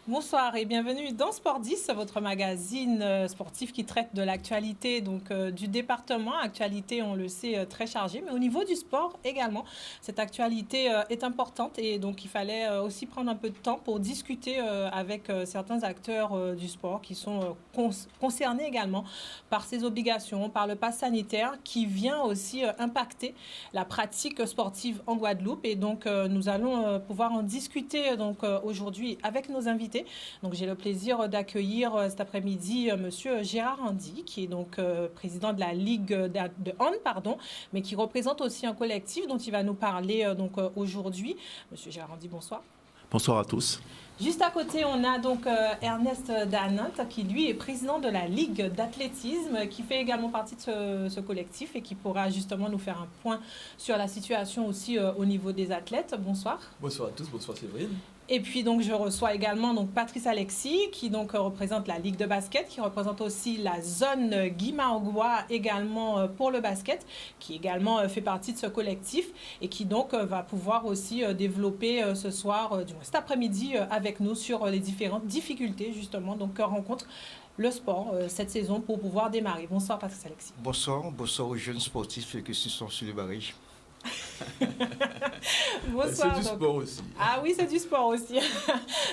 Bonsoir et bienvenue dans Sport 10, votre magazine sportif qui traite de l'actualité du département. Actualité, on le sait, très chargée, mais au niveau du sport également, cette actualité est importante et donc il fallait aussi prendre un peu de temps pour discuter avec certains acteurs du sport qui sont concernés également par ces obligations, par le pass sanitaire qui vient aussi impacter la pratique sportive en Guadeloupe. Et donc nous allons pouvoir en discuter aujourd'hui avec nos invités. Donc, j'ai le plaisir d'accueillir cet après-midi Monsieur Gérard Andy, qui est donc président de la Ligue de hand, mais qui représente aussi un collectif dont il va nous parler aujourd'hui. Monsieur Gérard Andy, bonsoir. Bonsoir à tous. Juste à côté, on a donc Ernest Danant, qui lui est président de la Ligue d'athlétisme, qui fait également partie de ce collectif et qui pourra justement nous faire un point sur la situation aussi au niveau des athlètes. Bonsoir. Bonsoir à tous, bonsoir Séverine. Et puis donc je reçois également Patrice Alexis qui donc représente la Ligue de basket, qui représente aussi la zone Guimaoua également pour le basket, qui également fait partie de ce collectif et qui donc va pouvoir aussi développer ce soir, du moins cet après-midi avec nous sur les différentes difficultés justement que rencontre le sport cette saison pour pouvoir démarrer. Bonsoir Patrice Alexis. Bonsoir aux jeunes sportifs qui sont sur le barrage. Bonsoir. C'est du sport aussi. Ah oui, c'est du sport aussi.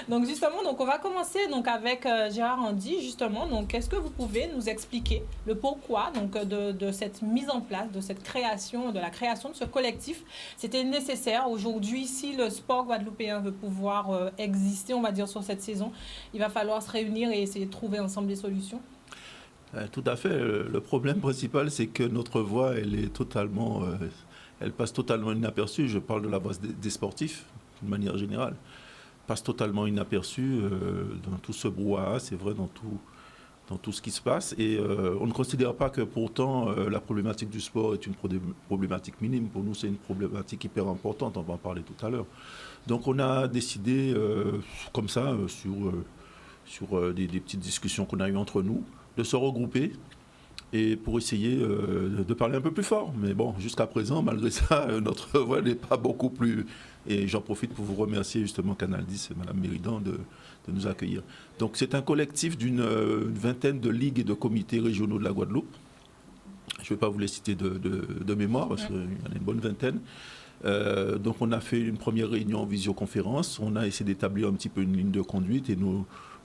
Donc justement, on va commencer avec Gérard Andy justement. Donc est-ce que vous pouvez nous expliquer le pourquoi de cette mise en place, de cette création, de la création de ce collectif? C'était nécessaire aujourd'hui, si le sport guadeloupéen veut pouvoir exister, on va dire, sur cette saison, il va falloir se réunir et essayer de trouver ensemble des solutions. Tout à fait. Le problème principal, c'est que notre voix, elle passe totalement inaperçue. Je parle de la voix des sportifs, de manière générale. Passe totalement inaperçue dans tout ce brouhaha, c'est vrai, dans tout ce qui se passe. Et on ne considère pas que pourtant la problématique du sport est une problématique minime. Pour nous, c'est une problématique hyper importante. On va en parler tout à l'heure. Donc on a décidé, comme ça, sur des petites discussions qu'on a eues entre nous, de se regrouper et pour essayer de parler un peu plus fort. Mais bon, jusqu'à présent, malgré ça, notre voix n'est pas beaucoup plus... Et j'en profite pour vous remercier justement Canal 10 et Mme Méridan de nous accueillir. Donc c'est un collectif d'une vingtaine de ligues et de comités régionaux de la Guadeloupe. Je ne vais pas vous les citer de mémoire, parce qu'il y en a une bonne vingtaine. Donc on a fait une première réunion en visioconférence. On a essayé d'établir un petit peu une ligne de conduite et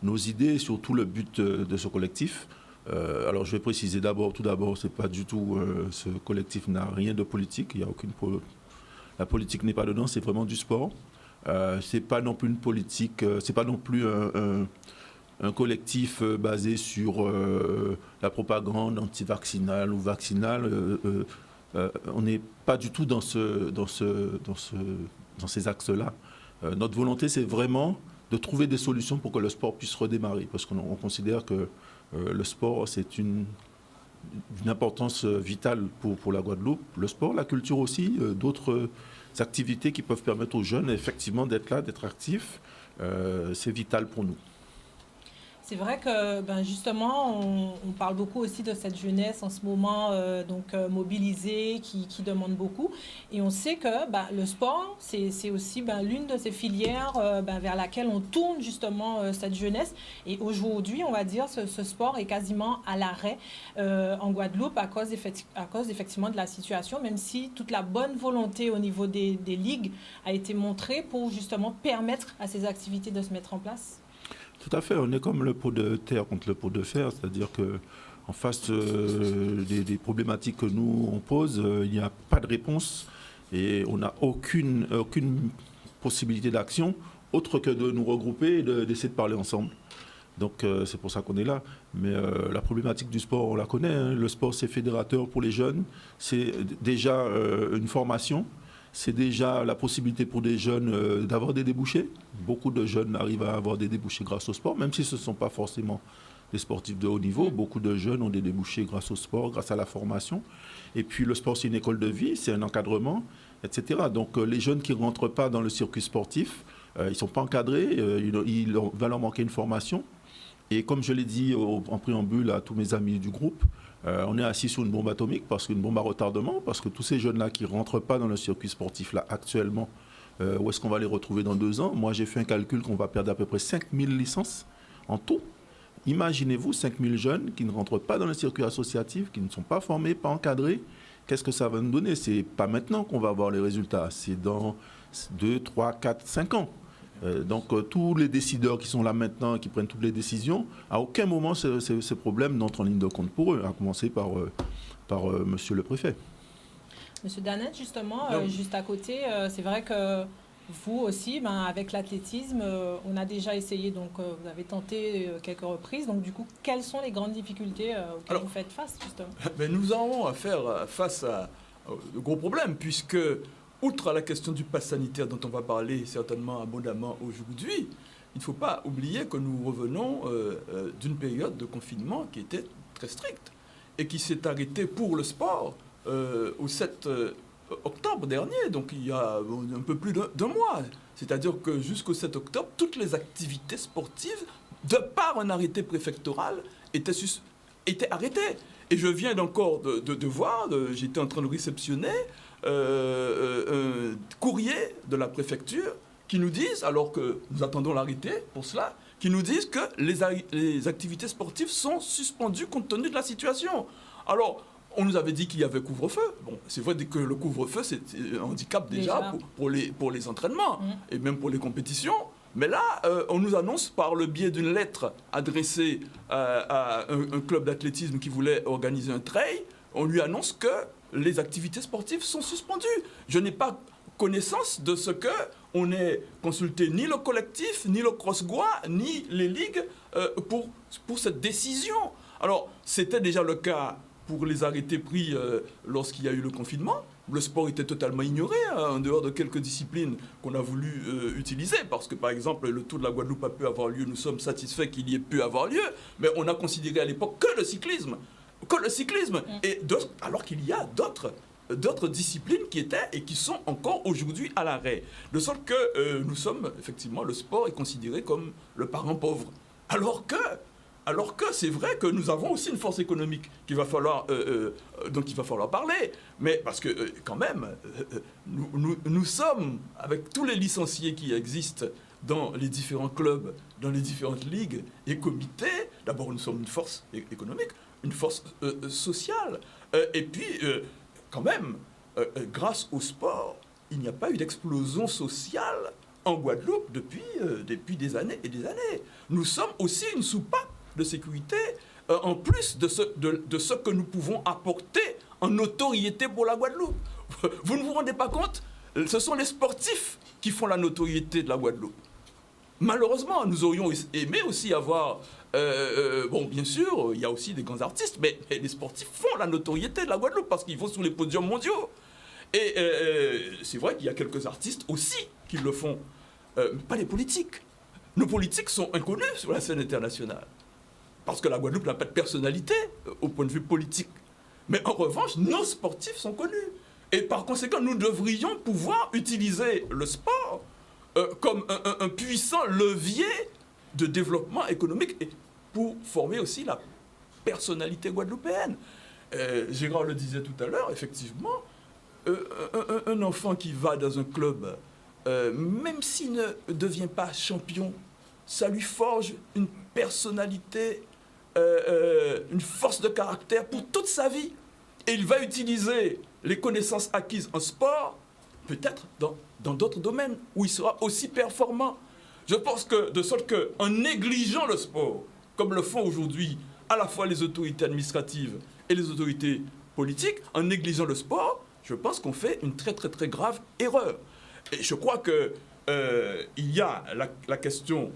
nos idées sur tout le but de ce collectif. Alors je vais préciser tout d'abord, c'est pas du tout, ce collectif n'a rien de politique, il y a aucune la politique n'est pas dedans, c'est vraiment du sport. C'est pas non plus une politique, c'est pas non plus un collectif basé sur la propagande anti-vaccinale ou vaccinale. On n'est pas du tout dans ces axes-là. Notre volonté, c'est vraiment de trouver des solutions pour que le sport puisse redémarrer, parce qu'on considère que le sport, c'est une importance vitale pour la Guadeloupe. Le sport, la culture aussi, d'autres activités qui peuvent permettre aux jeunes, effectivement, d'être là, d'être actifs. C'est vital pour nous. C'est vrai que justement, on parle beaucoup aussi de cette jeunesse en ce moment mobilisée, qui demande beaucoup. Et on sait que le sport, c'est aussi l'une de ces filières vers laquelle on tourne justement cette jeunesse. Et aujourd'hui, on va dire, ce sport est quasiment à l'arrêt en Guadeloupe à cause effectivement de la situation, même si toute la bonne volonté au niveau des ligues a été montrée pour justement permettre à ces activités de se mettre en place. Tout à fait, on est comme le pot de terre contre le pot de fer, c'est-à-dire qu'en face des problématiques que nous on pose, il n'y a pas de réponse et on n'a aucune possibilité d'action autre que de nous regrouper et d'essayer de parler ensemble. Donc c'est pour ça qu'on est là. Mais la problématique du sport, on la connaît, hein. Le sport, c'est fédérateur pour les jeunes, c'est déjà une formation. C'est déjà la possibilité pour des jeunes d'avoir des débouchés. Beaucoup de jeunes arrivent à avoir des débouchés grâce au sport, même si ce ne sont pas forcément des sportifs de haut niveau. Beaucoup de jeunes ont des débouchés grâce au sport, grâce à la formation. Et puis le sport, c'est une école de vie, c'est un encadrement, etc. Donc les jeunes qui ne rentrent pas dans le circuit sportif, ils ne sont pas encadrés, il va leur manquer une formation. Et comme je l'ai dit en préambule à tous mes amis du groupe, on est assis sur une bombe atomique, une bombe à retardement, parce que tous ces jeunes-là qui ne rentrent pas dans le circuit sportif là actuellement, où est-ce qu'on va les retrouver dans 2 ans? Moi, j'ai fait un calcul qu'on va perdre à peu près 5000 licences en tout. Imaginez-vous 5000 jeunes qui ne rentrent pas dans le circuit associatif, qui ne sont pas formés, pas encadrés. Qu'est-ce que ça va nous donner? C'est pas maintenant qu'on va avoir les résultats, c'est dans 2, 3, 4, 5 ans. Donc tous les décideurs qui sont là maintenant, qui prennent toutes les décisions, à aucun moment ce problème n'entre en ligne de compte pour eux, à commencer par monsieur le préfet. Monsieur Danette, justement, juste à côté, c'est vrai que vous aussi, avec l'athlétisme, on a déjà essayé, donc vous avez tenté quelques reprises. Donc du coup, quelles sont les grandes difficultés auxquelles vous faites face, justement? Nous avons à faire face à de gros problèmes, puisque, outre la question du pass sanitaire dont on va parler certainement abondamment aujourd'hui, il ne faut pas oublier que nous revenons d'une période de confinement qui était très stricte et qui s'est arrêtée pour le sport au 7 octobre dernier, donc il y a un peu plus d'un mois. C'est-à-dire que jusqu'au 7 octobre, toutes les activités sportives, de par un arrêté préfectoral, étaient arrêtées. Et je viens encore de voir, j'étais en train de réceptionner un courrier de la préfecture qui nous disent, alors que nous attendons l'arrêté pour cela, qui nous disent que les activités sportives sont suspendues compte tenu de la situation. Alors, on nous avait dit qu'il y avait couvre-feu. Bon, c'est vrai que le couvre-feu, c'est un handicap déjà. Pour les entraînements et même pour les compétitions. Mais là, on nous annonce par le biais d'une lettre adressée à un club d'athlétisme qui voulait organiser un trail, on lui annonce que les activités sportives sont suspendues. Je n'ai pas connaissance de ce que on ait consulté ni le collectif, ni le CrossGoa, ni les ligues pour cette décision. Alors, c'était déjà le cas pour les arrêtés pris lorsqu'il y a eu le confinement. Le sport était totalement ignoré, en dehors de quelques disciplines qu'on a voulu utiliser, parce que par exemple le Tour de la Guadeloupe a pu avoir lieu, nous sommes satisfaits qu'il y ait pu avoir lieu, mais on a considéré à l'époque que le cyclisme, et alors qu'il y a d'autres disciplines qui étaient et qui sont encore aujourd'hui à l'arrêt. De sorte que nous sommes, effectivement, le sport est considéré comme le parent pauvre, alors que c'est vrai que nous avons aussi une force économique dont il va falloir parler. Mais parce que quand même, nous sommes, avec tous les licenciés qui existent dans les différents clubs, dans les différentes ligues et comités, d'abord nous sommes une force économique, une force sociale. Et puis, quand même, grâce au sport, il n'y a pas eu d'explosion sociale en Guadeloupe depuis des années et des années. Nous sommes aussi une soupape de sécurité, en plus de ce que nous pouvons apporter en notoriété pour la Guadeloupe. Vous ne vous rendez pas compte? Ce sont les sportifs qui font la notoriété de la Guadeloupe. Malheureusement, nous aurions aimé aussi avoir... bon, bien sûr, il y a aussi des grands artistes, mais les sportifs font la notoriété de la Guadeloupe parce qu'ils vont sur les podiums mondiaux. Et c'est vrai qu'il y a quelques artistes aussi qui le font, mais pas les politiques. Nos politiques sont inconnus sur la scène internationale. Parce que la Guadeloupe n'a pas de personnalité au point de vue politique. Mais en revanche, nos sportifs sont connus. Et par conséquent, nous devrions pouvoir utiliser le sport comme un puissant levier de développement économique et pour former aussi la personnalité guadeloupéenne. Gérard le disait tout à l'heure, effectivement, un enfant qui va dans un club, même s'il ne devient pas champion, ça lui forge une personnalité, une force de caractère pour toute sa vie. Et il va utiliser les connaissances acquises en sport, peut-être dans d'autres domaines où il sera aussi performant. Je pense que, de sorte qu'en négligeant le sport, comme le font aujourd'hui à la fois les autorités administratives et les autorités politiques, en négligeant le sport, je pense qu'on fait une très très très grave erreur. Et je crois que il y a la question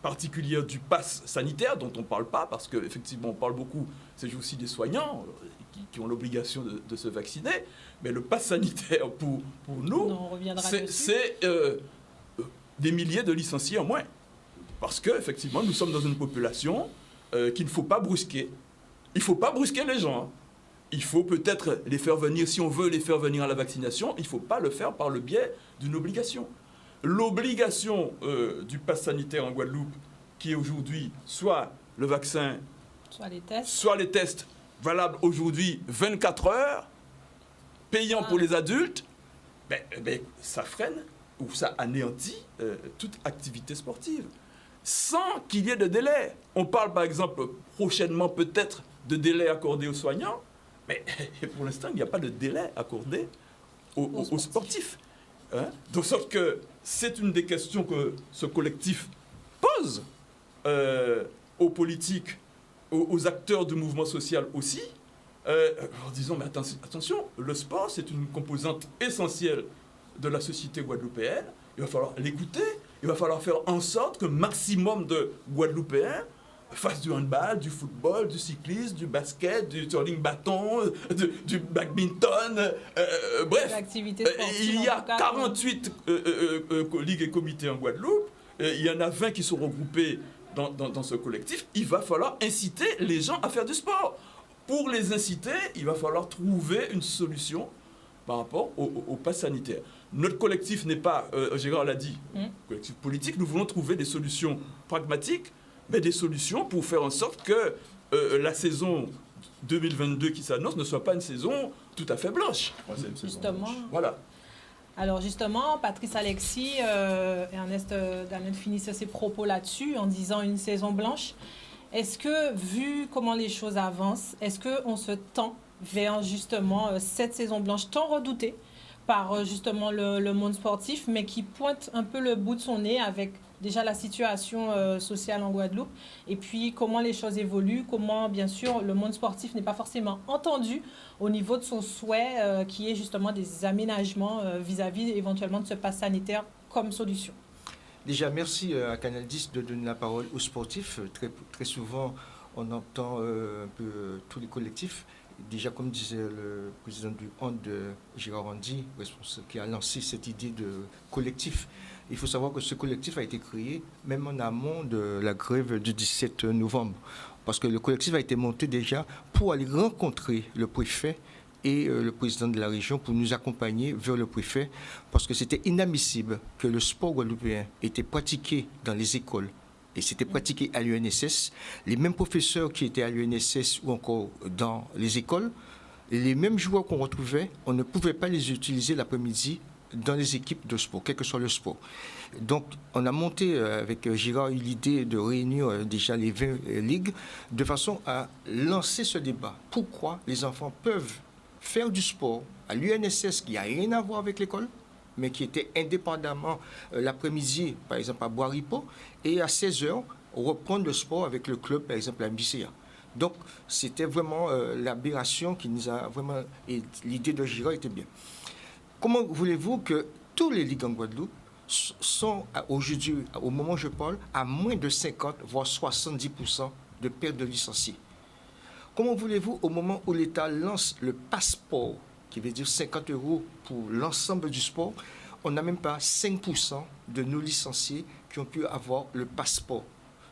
particulière du pass sanitaire dont on ne parle pas, parce qu'effectivement on parle beaucoup ces jours-ci des soignants qui ont l'obligation de se vacciner, mais le pass sanitaire pour nous, c'est des milliers de licenciés en moins. Parce qu'effectivement, nous sommes dans une population qu'il ne faut pas brusquer. Il ne faut pas brusquer les gens. Il faut peut-être les faire venir, si on veut les faire venir à la vaccination, il ne faut pas le faire par le biais d'une obligation. L'obligation du pass sanitaire en Guadeloupe qui est aujourd'hui soit le vaccin, soit les tests valables aujourd'hui 24 heures, payants pour les adultes, ça freine ou ça anéantit toute activité sportive, sans qu'il y ait de délai. On parle par exemple prochainement peut-être de délai accordé aux soignants, mais pour l'instant il n'y a pas de délai accordé aux sportifs. Hein? De sorte que c'est une des questions que ce collectif pose aux politiques, aux acteurs du mouvement social aussi, en disant, mais attention, le sport, c'est une composante essentielle de la société guadeloupéenne. Il va falloir l'écouter, il va falloir faire en sorte que le maximum de Guadeloupéens fassent du handball, du football, du cyclisme, du basket, du curling bâton, du badminton, bref. Il y a 48 ligues et comités en Guadeloupe, il y en a 20 qui sont regroupés dans ce collectif. Il va falloir inciter les gens à faire du sport. Pour les inciter, il va falloir trouver une solution par rapport au pass sanitaire. Notre collectif n'est pas, Gérard l'a dit, collectif politique. Nous voulons trouver des solutions pragmatiques, mais des solutions pour faire en sorte que la saison 2022 qui s'annonce ne soit pas une saison tout à fait blanche. Justement. Voilà. Alors justement, Patrice Alexis et Ernest Daniel finissaient ses propos là-dessus en disant une saison blanche. Est-ce que, vu comment les choses avancent, est-ce qu'on se tend vers justement cette saison blanche tant redoutée par justement le monde sportif, mais qui pointe un peu le bout de son nez avec déjà la situation sociale en Guadeloupe, et puis comment les choses évoluent, comment bien sûr le monde sportif n'est pas forcément entendu au niveau de son souhait, qui est justement des aménagements vis-à-vis éventuellement de ce pass sanitaire comme solution. Déjà, merci à Canal 10 de donner la parole aux sportifs. Très souvent, on entend un peu tous les collectifs. Déjà, comme disait le président du HAND, Gérard Randy, qui a lancé cette idée de collectif. Il faut savoir que ce collectif a été créé même en amont de la grève du 17 novembre. Parce que le collectif a été monté déjà pour aller rencontrer le préfet et le président de la région pour nous accompagner vers le préfet, parce que c'était inadmissible que le sport guadeloupéen était pratiqué dans les écoles et c'était pratiqué à l'UNSS. Les mêmes professeurs qui étaient à l'UNSS ou encore dans les écoles, les mêmes joueurs qu'on retrouvait, on ne pouvait pas les utiliser l'après-midi dans les équipes de sport, quel que soit le sport. Donc, on a monté avec Gérard l'idée de réunir déjà les 20 ligues de façon à lancer ce débat. Pourquoi les enfants peuvent faire du sport à l'UNSS qui n'a rien à voir avec l'école, mais qui était indépendamment l'après-midi, par exemple à Bois-Ripo, et à 16h, reprendre le sport avec le club, par exemple à MBCA. Donc, c'était vraiment l'aberration qui nous a vraiment... Et l'idée de Gérard était bien. Comment voulez-vous que tous les ligues en Guadeloupe sont aujourd'hui, au moment où je parle, à moins de 50, voire 70% de perte de licenciés? Comment voulez-vous, au moment où l'État lance le passeport, qui veut dire 50 € pour l'ensemble du sport, on n'a même pas 5% de nos licenciés qui ont pu avoir le passeport.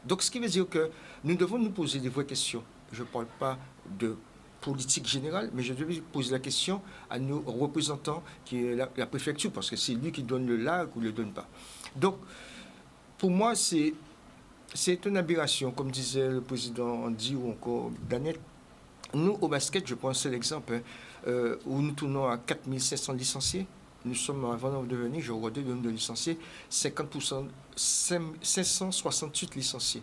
Donc, ce qui veut dire que nous devons nous poser des vraies questions. Je ne parle pas de politique générale, mais je devais poser la question à nos représentants, qui est la préfecture, parce que c'est lui qui donne le lag ou ne le donne pas. Donc, pour moi, c'est une aberration, comme disait le président Andy ou encore Daniel. Nous, au basket, je prends un seul exemple, où nous tournons à 4500 licenciés. Nous sommes, avant de venir, je regardais le nombre de licenciés, 50%, 568 licenciés.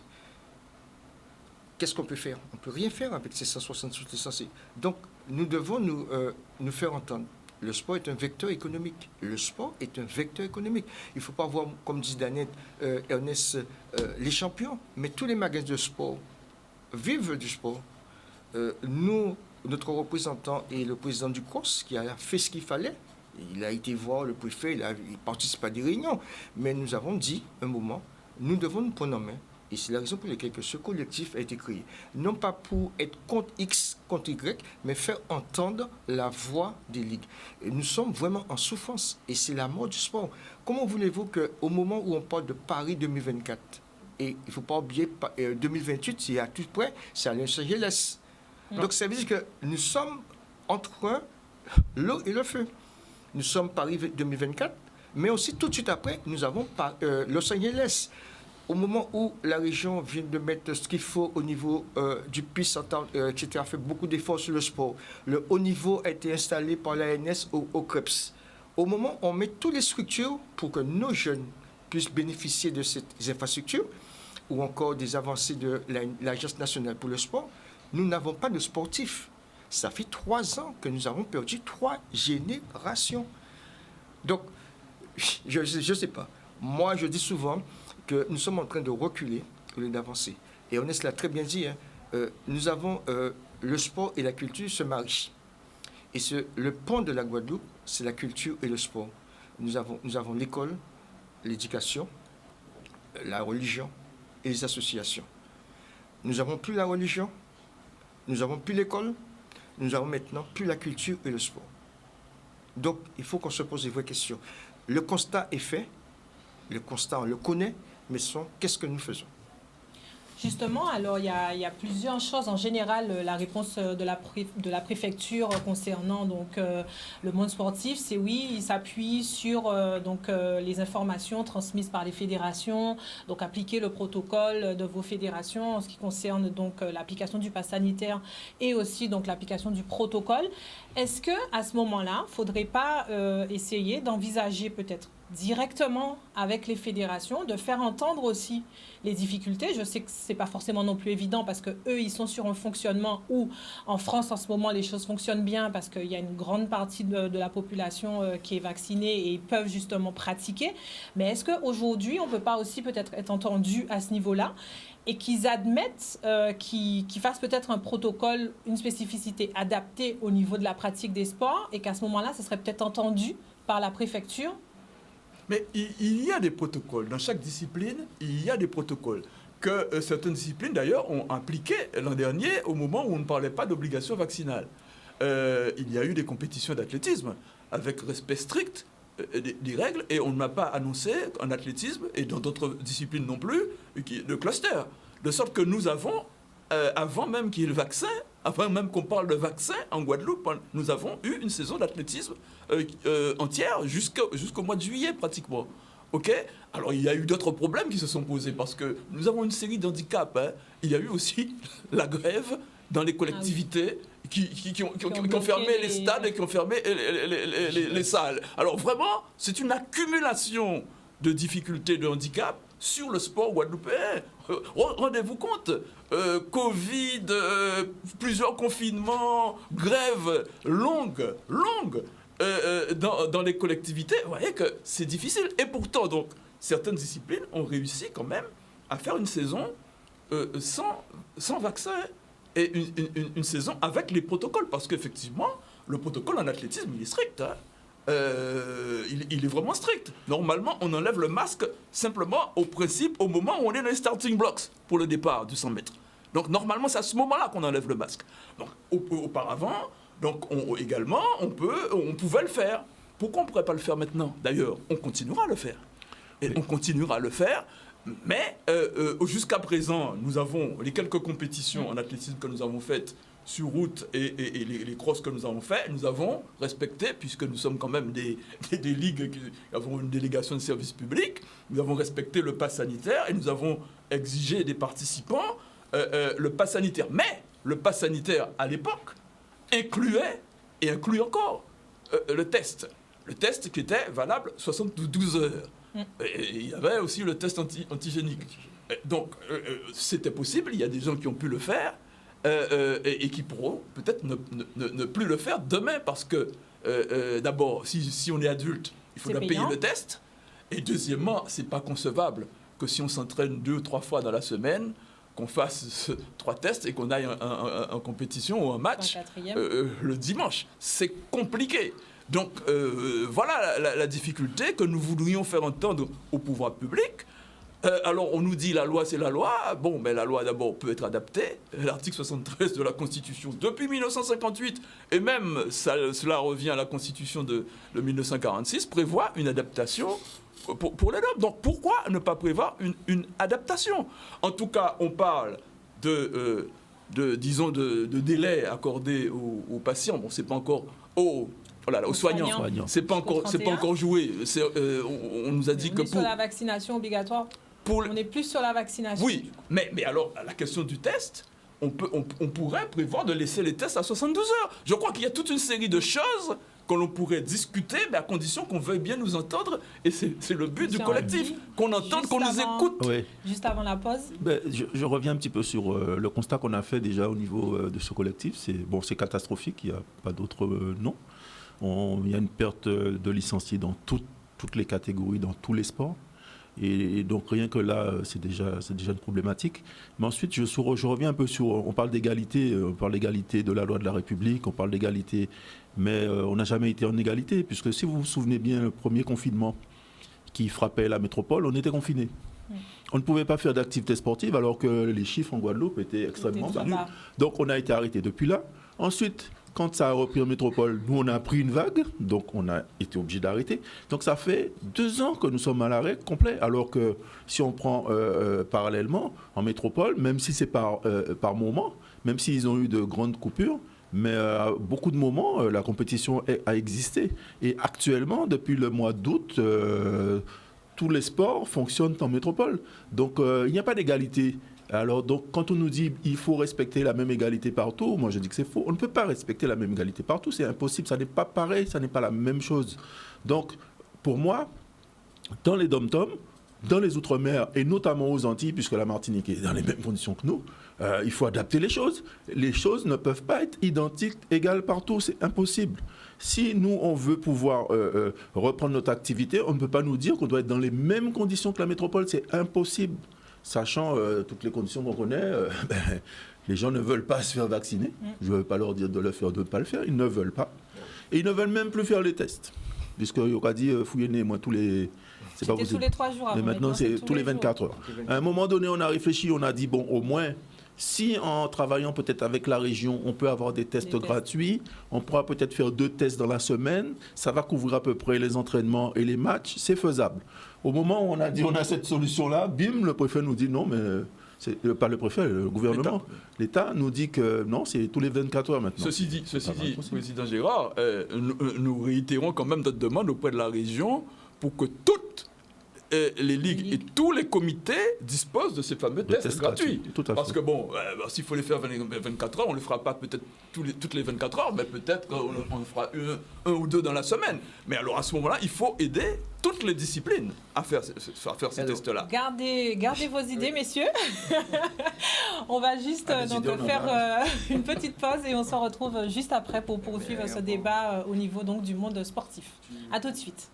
Qu'est-ce qu'on peut faire? On ne peut rien faire avec ces 168 licenciés. Donc, nous devons nous faire entendre. Le sport est un vecteur économique. Le sport est un vecteur économique. Il ne faut pas voir, comme dit Danette, Ernest, les champions, mais tous les magasins de sport vivent du sport. Nous, notre représentant est le président du CROSS qui a fait ce qu'il fallait. Il a été voir le préfet, il participe à des réunions. Mais nous avons dit, un moment, nous devons nous prendre en main. Et c'est la raison pour laquelle ce collectif a été créé. Non pas pour être contre X, contre Y, mais faire entendre la voix des ligues. Et nous sommes vraiment en souffrance. Et c'est la mort du sport. Comment voulez-vous qu'au moment où on parle de Paris 2024, et il ne faut pas oublier 2028, c'est à tout près, c'est à Los Angeles. Donc ça veut dire que nous sommes entre l'eau et le feu. Nous sommes Paris 2024, mais aussi tout de suite après, nous avons Los Angeles. au moment où la région vient de mettre ce qu'il faut au niveau du PIS, etc., fait beaucoup d'efforts sur le sport. Le haut niveau a été installé par l'ANS au CREPS. Au moment où on met toutes les structures pour que nos jeunes puissent bénéficier de ces infrastructures, ou encore des avancées de l'Agence nationale pour le sport, nous n'avons pas de sportifs. Ça fait 3 ans que nous avons perdu 3 générations. Donc, je ne sais pas. Moi, je dis souvent que nous sommes en train de reculer au lieu d'avancer. Et Honest l'a très bien dit, nous avons le sport et la culture se marient. Et le pont de la Guadeloupe, c'est la culture et le sport. Nous avons l'école, l'éducation, la religion et les associations. Nous n'avons plus la religion, nous n'avons plus l'école, nous n'avons maintenant plus la culture et le sport. Donc, il faut qu'on se pose des vraies questions. Le constat est fait, le constat, on le connaît, mais qu'est-ce que nous faisons? Justement, alors il y a plusieurs choses. En général, la réponse de la préfecture concernant donc le monde sportif, c'est oui, il s'appuie sur les informations transmises par les fédérations, donc appliquer le protocole de vos fédérations en ce qui concerne donc l'application du pass sanitaire et aussi donc l'application du protocole. Est-ce que à ce moment-là, faudrait pas essayer d'envisager peut-être directement avec les fédérations, de faire entendre aussi les difficultés? Je sais que c'est pas forcément non plus évident parce que eux, ils sont sur un fonctionnement où, en France, en ce moment, les choses fonctionnent bien parce qu'il y a une grande partie de la population qui est vaccinée et ils peuvent justement pratiquer. Mais est-ce qu'aujourd'hui, on peut pas aussi peut-être être entendu à ce niveau-là et qu'ils admettent, qu'ils fassent peut-être un protocole, une spécificité adaptée au niveau de la pratique des sports et qu'à ce moment-là, ça serait peut-être entendu par la préfecture? Mais il y a des protocoles. Dans chaque discipline, il y a des protocoles que certaines disciplines, d'ailleurs, ont appliqués l'an dernier au moment où on ne parlait pas d'obligation vaccinale. Il y a eu des compétitions d'athlétisme avec respect strict des règles et on ne m'a pas annoncé en athlétisme et dans d'autres disciplines non plus de cluster. De sorte que nous avons, avant même qu'il y ait le vaccin, avant même qu'on parle de vaccin en Guadeloupe, nous avons eu une saison d'athlétisme entière jusqu'au mois de juillet pratiquement. Ok. Alors il y a eu d'autres problèmes qui se sont posés parce que nous avons une série d'handicaps. Il y a eu aussi la grève dans les collectivités qui ont fermé les stades et qui ont fermé les salles. Alors vraiment, c'est une accumulation de difficultés, de handicaps sur le sport guadeloupéen. Rendez-vous compte, Covid, plusieurs confinements, grèves longues dans les collectivités. Vous voyez que c'est difficile. Et pourtant, donc, certaines disciplines ont réussi quand même à faire une saison sans vaccin et une saison avec les protocoles. Parce qu'effectivement, le protocole en athlétisme, il est strict. Il est vraiment strict. Normalement, on enlève le masque simplement au principe, au moment où on est dans les starting blocks pour le départ du 100 mètres. Donc, normalement, c'est à ce moment-là qu'on enlève le masque. Donc, auparavant, donc, on pouvait le faire. Pourquoi on ne pourrait pas le faire maintenant? D'ailleurs, on continuera à le faire. Et on continuera à le faire. Mais jusqu'à présent, nous avons les quelques compétitions en athlétisme que nous avons faites sur route et les crosses que nous avons fait, nous avons respecté, puisque nous sommes quand même des ligues qui avons une délégation de service public, nous avons respecté le pass sanitaire et nous avons exigé des participants le pass sanitaire. Mais le pass sanitaire, à l'époque, incluait et inclut encore le test. Le test qui était valable 72 heures. Et il y avait aussi le test antigénique. Donc, c'était possible, il y a des gens qui ont pu le faire, et qui pourront peut-être ne plus le faire demain parce que d'abord, si on est adulte, il faudra payer le test. Et deuxièmement, c'est pas concevable que si on s'entraîne 2 ou 3 fois dans la semaine, qu'on fasse 3 tests et qu'on aille en compétition ou en match le dimanche. C'est compliqué. Donc voilà la difficulté que nous voudrions faire entendre au pouvoir public. Alors, on nous dit la loi, c'est la loi. Bon, mais la loi, d'abord, peut être adaptée. L'article 73 de la Constitution, depuis 1958, et même cela revient à la Constitution de 1946, prévoit une adaptation pour les normes. Donc, pourquoi ne pas prévoir une adaptation? En tout cas, on parle de délai accordé aux patients. Bon, c'est pas encore... aux soignants. C'est pas encore joué. On nous a dit que sur la vaccination obligatoire. On est plus sur la vaccination. Oui, mais alors, la question du test, on pourrait prévoir de laisser les tests à 72 heures. Je crois qu'il y a toute une série de choses que l'on pourrait discuter, mais à condition qu'on veuille bien nous entendre. Et c'est le but du collectif, qu'on entende, qu'on nous écoute. Oui. Juste avant la pause. Je reviens un petit peu sur le constat qu'on a fait déjà au niveau de ce collectif. C'est catastrophique, il n'y a pas d'autre nom. Il y a une perte de licenciés dans toutes les catégories, dans tous les sports. Et donc rien que là, c'est déjà une problématique. Mais ensuite, je reviens un peu sur... On parle d'égalité de la loi de la République, on parle d'égalité, mais on n'a jamais été en égalité, puisque si vous vous souvenez bien, le premier confinement qui frappait la métropole, on était confinés. On ne pouvait pas faire d'activités sportives alors que les chiffres en Guadeloupe étaient extrêmement bas. Donc on a été arrêté depuis là. Ensuite, quand ça a repris en métropole, nous, on a pris une vague, donc on a été obligé d'arrêter. Donc ça fait 2 ans que nous sommes à l'arrêt complet, alors que si on prend parallèlement, en métropole, même si c'est par moment, même s'ils ont eu de grandes coupures, mais à beaucoup de moments, la compétition a existé. Et actuellement, depuis le mois d'août, tous les sports fonctionnent en métropole. Donc il n'y a pas d'égalité. Alors, donc, quand on nous dit qu'il faut respecter la même égalité partout, moi je dis que c'est faux. On ne peut pas respecter la même égalité partout, c'est impossible, ça n'est pas pareil, ça n'est pas la même chose. Donc, pour moi, dans les dom-toms, dans les Outre-mer, et notamment aux Antilles, puisque la Martinique est dans les mêmes conditions que nous, il faut adapter les choses. Les choses ne peuvent pas être identiques, égales partout, c'est impossible. Si nous, on veut pouvoir reprendre notre activité, on ne peut pas nous dire qu'on doit être dans les mêmes conditions que la métropole, c'est impossible. Sachant toutes les conditions qu'on connaît, les gens ne veulent pas se faire vacciner. Je ne veux pas leur dire de le faire, de ne pas le faire. Ils ne veulent pas. Et ils ne veulent même plus faire les tests. Puisque Yoka dit, fouillez-les, moi, tous les... C'est pas possible. Tous les 3 jours. Mais maintenant, c'est tous les 24 heures. À un moment donné, on a réfléchi, on a dit, bon, au moins, si en travaillant peut-être avec la région, on peut avoir des tests gratuits, on pourra peut-être faire 2 tests dans la semaine, ça va couvrir à peu près les entraînements et les matchs, c'est faisable. Au moment où on a dit on a cette solution-là, bim, le préfet nous dit non, mais c'est pas le préfet, le gouvernement. L'État nous dit que non, c'est tous les 24 heures maintenant. Ceci dit, Président Gérard, nous réitérons quand même notre demande auprès de la région pour que toutes les ligues et tous les comités disposent de ces fameux tests gratuits. Parce que bon, s'il faut les faire 24 heures, on ne le fera pas peut-être toutes les 24 heures, mais peut-être on le fera un ou 2 dans la semaine. Mais alors à ce moment-là, il faut aider toutes les disciplines à faire ces tests-là. Gardez vos idées, messieurs. On va juste faire une petite pause et on se retrouve juste après pour poursuivre ce débat au niveau donc, du monde sportif. À tout de suite.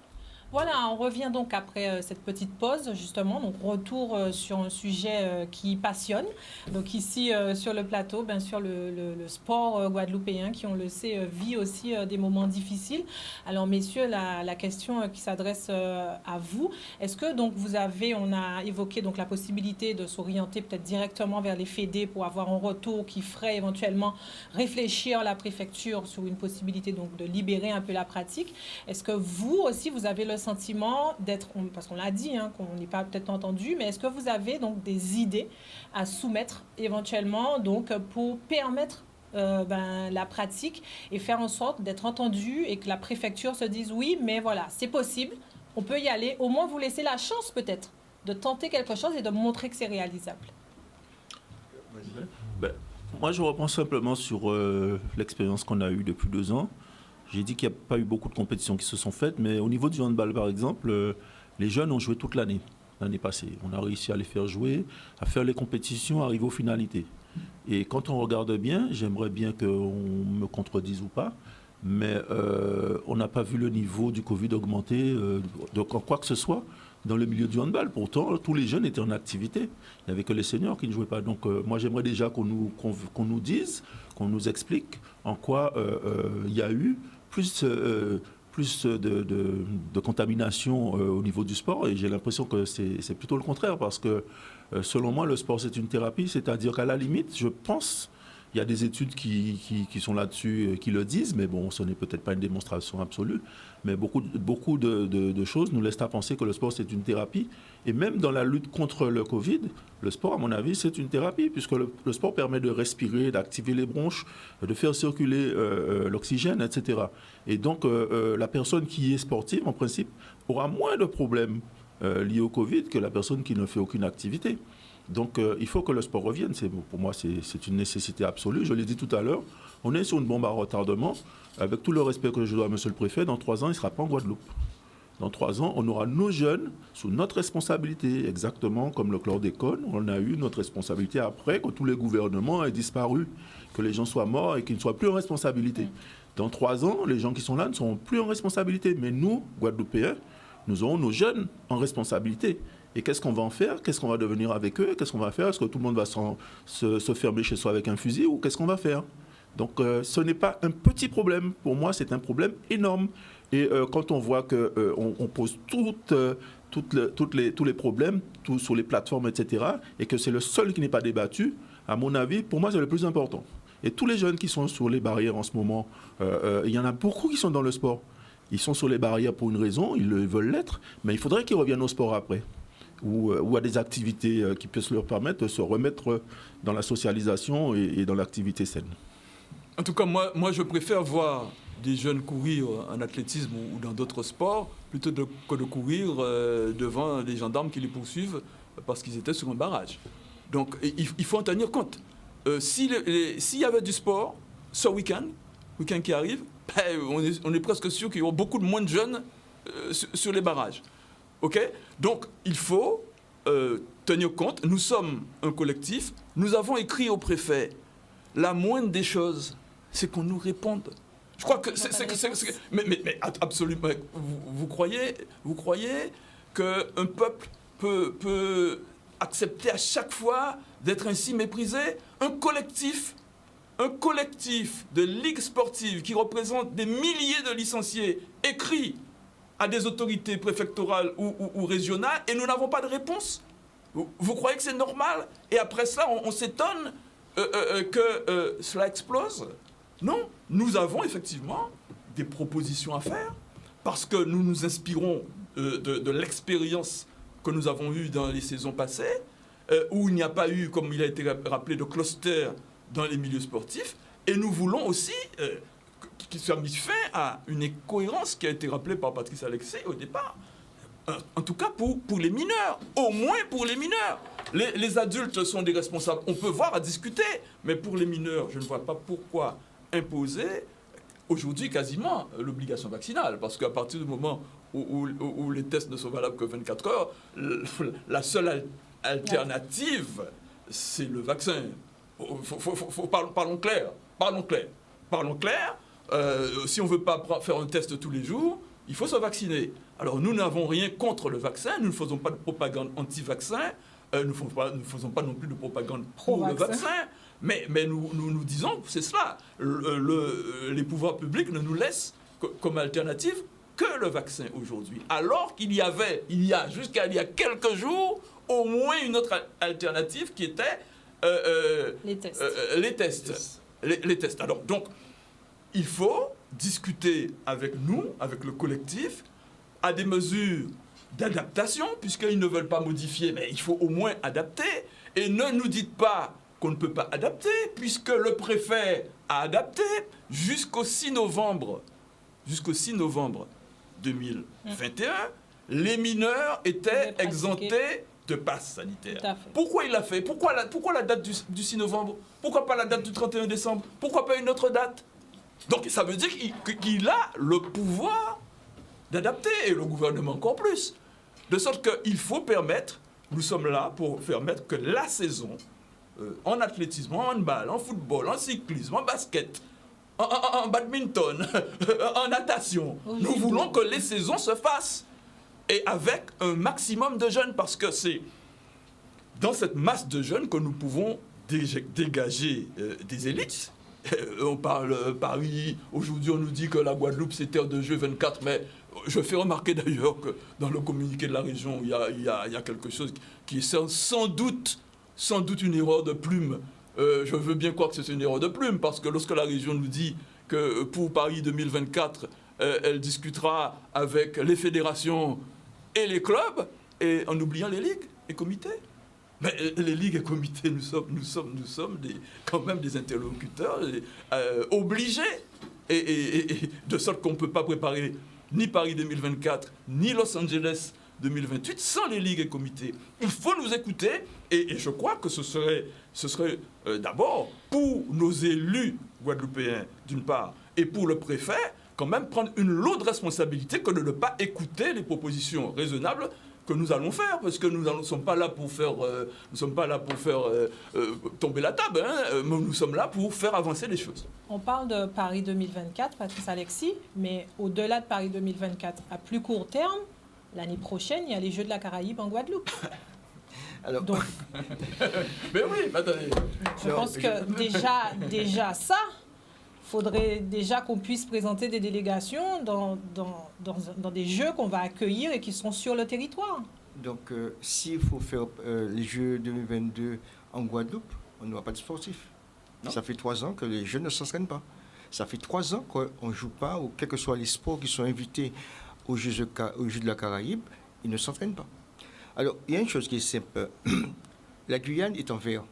Voilà, on revient donc après cette petite pause, justement. Donc, retour sur un sujet qui passionne. Donc, ici, sur le plateau, bien sûr, le sport guadeloupéen, qui, on le sait, vit aussi des moments difficiles. Alors, messieurs, la question qui s'adresse à vous, est-ce que, donc, on a évoqué donc, la possibilité de s'orienter peut-être directement vers les fédés pour avoir un retour qui ferait éventuellement réfléchir la préfecture sur une possibilité donc, de libérer un peu la pratique. Est-ce que vous aussi, vous avez le sentiment d'être, parce qu'on l'a dit, qu'on n'est pas peut-être entendu, mais est-ce que vous avez donc des idées à soumettre éventuellement donc pour permettre la pratique et faire en sorte d'être entendu et que la préfecture se dise oui, mais voilà, c'est possible, on peut y aller, au moins vous laisser la chance peut-être de tenter quelque chose et de montrer que c'est réalisable. Moi, je reprends simplement sur l'expérience qu'on a eue depuis 2 ans. J'ai dit qu'il n'y a pas eu beaucoup de compétitions qui se sont faites, mais au niveau du handball, par exemple, les jeunes ont joué toute l'année passée. On a réussi à les faire jouer, à faire les compétitions, arriver aux finalités. Et quand on regarde bien, j'aimerais bien qu'on me contredise ou pas, mais on n'a pas vu le niveau du Covid augmenter en quoi que ce soit dans le milieu du handball. Pourtant, tous les jeunes étaient en activité. Il n'y avait que les seniors qui ne jouaient pas. Donc moi, j'aimerais déjà qu'on nous dise, qu'on nous explique en quoi il y a eu plus de contamination au niveau du sport, et j'ai l'impression que c'est plutôt le contraire, parce que selon moi, le sport, c'est une thérapie, c'est-à-dire qu'à la limite, je pense, il y a des études qui sont là-dessus, qui le disent, mais bon, ce n'est peut-être pas une démonstration absolue, mais beaucoup de choses nous laissent à penser que le sport, c'est une thérapie. Et même dans la lutte contre le Covid, le sport, à mon avis, c'est une thérapie, puisque le sport permet de respirer, d'activer les bronches, de faire circuler l'oxygène, etc. Et donc, la personne qui est sportive, en principe, aura moins de problèmes liées au Covid que la personne qui ne fait aucune activité. Donc il faut que le sport revienne. Pour moi, c'est une nécessité absolue. Je l'ai dit tout à l'heure, on est sur une bombe à retardement. Avec tout le respect que je dois à monsieur le préfet, dans 3 ans, il ne sera pas en Guadeloupe. Dans 3 ans, on aura nos jeunes sous notre responsabilité, exactement comme le chlordécone. On a eu notre responsabilité après que tous les gouvernements aient disparu, que les gens soient morts et qu'ils ne soient plus en responsabilité. Dans 3 ans, les gens qui sont là ne seront plus en responsabilité. Mais nous, Guadeloupéens, nous aurons nos jeunes en responsabilité. Et qu'est-ce qu'on va en faire? Qu'est-ce qu'on va devenir avec eux? Qu'est-ce qu'on va faire? Est-ce que tout le monde va se fermer chez soi avec un fusil ou qu'est-ce qu'on va faire? Donc ce n'est pas un petit problème. Pour moi, c'est un problème énorme. Et quand on voit qu'on pose tous les problèmes sur les plateformes, etc., et que c'est le seul qui n'est pas débattu, à mon avis, pour moi, c'est le plus important. Et tous les jeunes qui sont sur les barrières en ce moment, il y en a beaucoup qui sont dans le sport. Ils sont sur les barrières pour une raison, ils veulent l'être, mais il faudrait qu'ils reviennent au sport après. Ou à des activités qui puissent leur permettre de se remettre dans la socialisation et dans l'activité saine. En tout cas, moi je préfère voir des jeunes courir en athlétisme ou dans d'autres sports plutôt que de courir devant des gendarmes qui les poursuivent parce qu'ils étaient sur un barrage. Donc il faut en tenir compte. S'il y avait du sport ce week-end qui arrive, on est presque sûr qu'il y aura beaucoup de moins de jeunes sur les barrages. Okay? Donc il faut tenir compte. Nous sommes un collectif. Nous avons écrit au préfet. La moindre des choses, c'est qu'on nous réponde. Je crois que mais absolument. Vous croyez qu'un peuple peut accepter à chaque fois d'être ainsi méprisé? Un collectif de ligues sportives qui représente des milliers de licenciés écrit à des autorités préfectorales ou régionales et nous n'avons pas de réponse. Vous croyez que c'est normal? Et après cela, on s'étonne que cela explose? Non, nous avons effectivement des propositions à faire parce que nous nous inspirons de l'expérience que nous avons eue dans les saisons passées où il n'y a pas eu, comme il a été rappelé, de cluster dans les milieux sportifs et nous voulons aussi qu'il soit mis fin à une incohérence qui a été rappelée par Patrice Alexis au départ. En tout cas pour les mineurs, au moins pour les mineurs. Les adultes sont des responsables, on peut voir à discuter, mais pour les mineurs, je ne vois pas pourquoi imposer aujourd'hui quasiment l'obligation vaccinale, parce qu'à partir du moment où les tests ne sont valables que 24 heures, la seule alternative, c'est le vaccin. Parlons clair. Si on ne veut pas faire un test tous les jours, il faut se vacciner. Alors nous n'avons rien contre le vaccin, nous ne faisons pas de propagande anti-vaccin, nous ne faisons pas non plus de propagande pour le vaccin, mais nous disons, c'est cela, les pouvoirs publics ne nous laissent comme alternative que le vaccin aujourd'hui. Alors qu'il y a jusqu'à il y a quelques jours, au moins une autre alternative qui était les tests. Alors donc, il faut discuter avec nous, avec le collectif, à des mesures d'adaptation, puisqu'ils ne veulent pas modifier, mais il faut au moins adapter. Et ne nous dites pas qu'on ne peut pas adapter, puisque le préfet a adapté jusqu'au 6 novembre 2021, les mineurs étaient exemptés de passe sanitaire. Pourquoi il l'a fait? Pourquoi la date du 6 novembre? Pourquoi pas la date du 31 décembre? Pourquoi pas une autre date? Donc ça veut dire qu'il a le pouvoir d'adapter, et le gouvernement encore plus. De sorte qu'il faut permettre, nous sommes là pour permettre que la saison, en athlétisme, en handball, en football, en cyclisme, en basket, en badminton, en natation, nous voulons que les saisons se fassent. Et avec un maximum de jeunes, parce que c'est dans cette masse de jeunes que nous pouvons dégager des élites. On parle Paris, aujourd'hui on nous dit que la Guadeloupe c'est terre de jeu 24, mais je fais remarquer d'ailleurs que dans le communiqué de la région, il y a quelque chose qui est sans doute une erreur de plume. Je veux bien croire que c'est une erreur de plume, parce que lorsque la région nous dit que pour Paris 2024, elle discutera avec les fédérations et les clubs, et en oubliant les ligues et comités. Mais les ligues et comités, nous sommes quand même des interlocuteurs obligés, et de sorte qu'on ne peut pas préparer ni Paris 2024, ni Los Angeles 2028 sans les ligues et comités. Il faut nous écouter et je crois que ce serait d'abord pour nos élus guadeloupéens d'une part et pour le préfet quand même prendre une lourde responsabilité que de ne pas écouter les propositions raisonnables que nous allons faire, parce que nous ne sommes pas là pour faire, tomber la table, hein, mais nous sommes là pour faire avancer les choses. On parle de Paris 2024, Patrice Alexis, mais au-delà de Paris 2024, à plus court terme, l'année prochaine, il y a les Jeux de la Caraïbe en Guadeloupe. Alors, Donc, mais oui, attendez. je pense que déjà ça, faudrait déjà qu'on puisse présenter des délégations dans des jeux qu'on va accueillir et qui seront sur le territoire. donc, s'il faut faire les Jeux 2022 en Guadeloupe, on n'aura pas de sportifs. Non. Ça fait 3 ans que les jeunes ne s'entraînent pas. Ça fait 3 ans qu'on ne joue pas, ou quels que soient les sports qui sont invités aux Jeux de la Caraïbe, ils ne s'entraînent pas. Alors, il y a une chose qui est simple. La Guyane est en vert.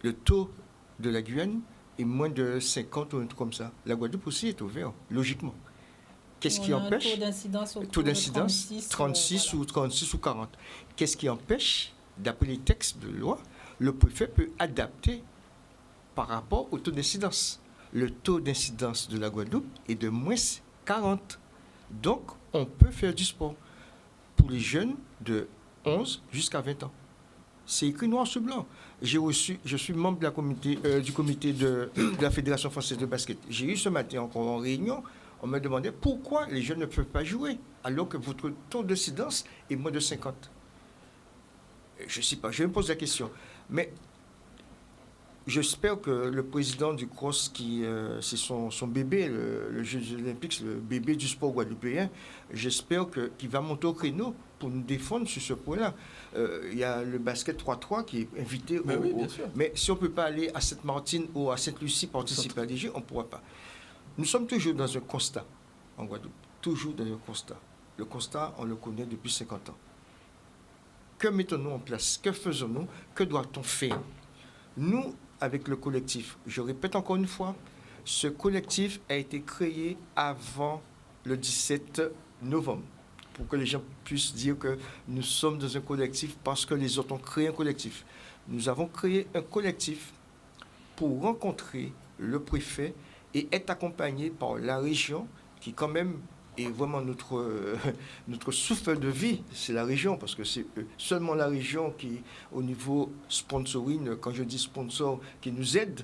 Le taux de la Guyane est moins de 50 ou un truc comme ça. La Guadeloupe aussi est au vert, logiquement. Qu'est-ce qui empêche? Taux d'incidence 36 ou 36 ou 40. Qu'est-ce qui empêche, d'après les textes de loi, le préfet peut adapter par rapport au taux d'incidence. Le taux d'incidence de la Guadeloupe est de moins 40. Donc, on peut faire du sport pour les jeunes de 11 jusqu'à 20 ans. C'est écrit noir sur blanc. Je suis membre du comité de la Fédération française de basket. J'ai eu ce matin encore en réunion, on me demandait pourquoi les jeunes ne peuvent pas jouer alors que votre taux d'incidence est moins de 50. Je ne sais pas, je me pose la question. Mais j'espère que le président du CROSS, c'est son bébé, le Jeux olympiques, le bébé du sport guadeloupéen, j'espère qu'il va monter au créneau pour nous défendre sur ce point-là. Il y a le basket 3-3 qui est invité. Oui, bien sûr. Mais si on ne peut pas aller à Sainte-Martine ou à Sainte-Lucie participer à des Jeux, on ne pourra pas. Nous sommes toujours dans un constat en Guadeloupe. Toujours dans un constat. Le constat, on le connaît depuis 50 ans. Que mettons-nous en place? Que faisons-nous? Que doit-on faire? Nous, avec le collectif, je répète encore une fois, ce collectif a été créé avant le 17 novembre, pour que les gens puissent dire que nous sommes dans un collectif parce que les autres ont créé un collectif. Nous avons créé un collectif pour rencontrer le préfet et être accompagné par la région, qui quand même est vraiment notre souffle de vie, c'est la région, parce que c'est seulement la région qui, au niveau sponsoring, quand je dis sponsor, qui nous aide.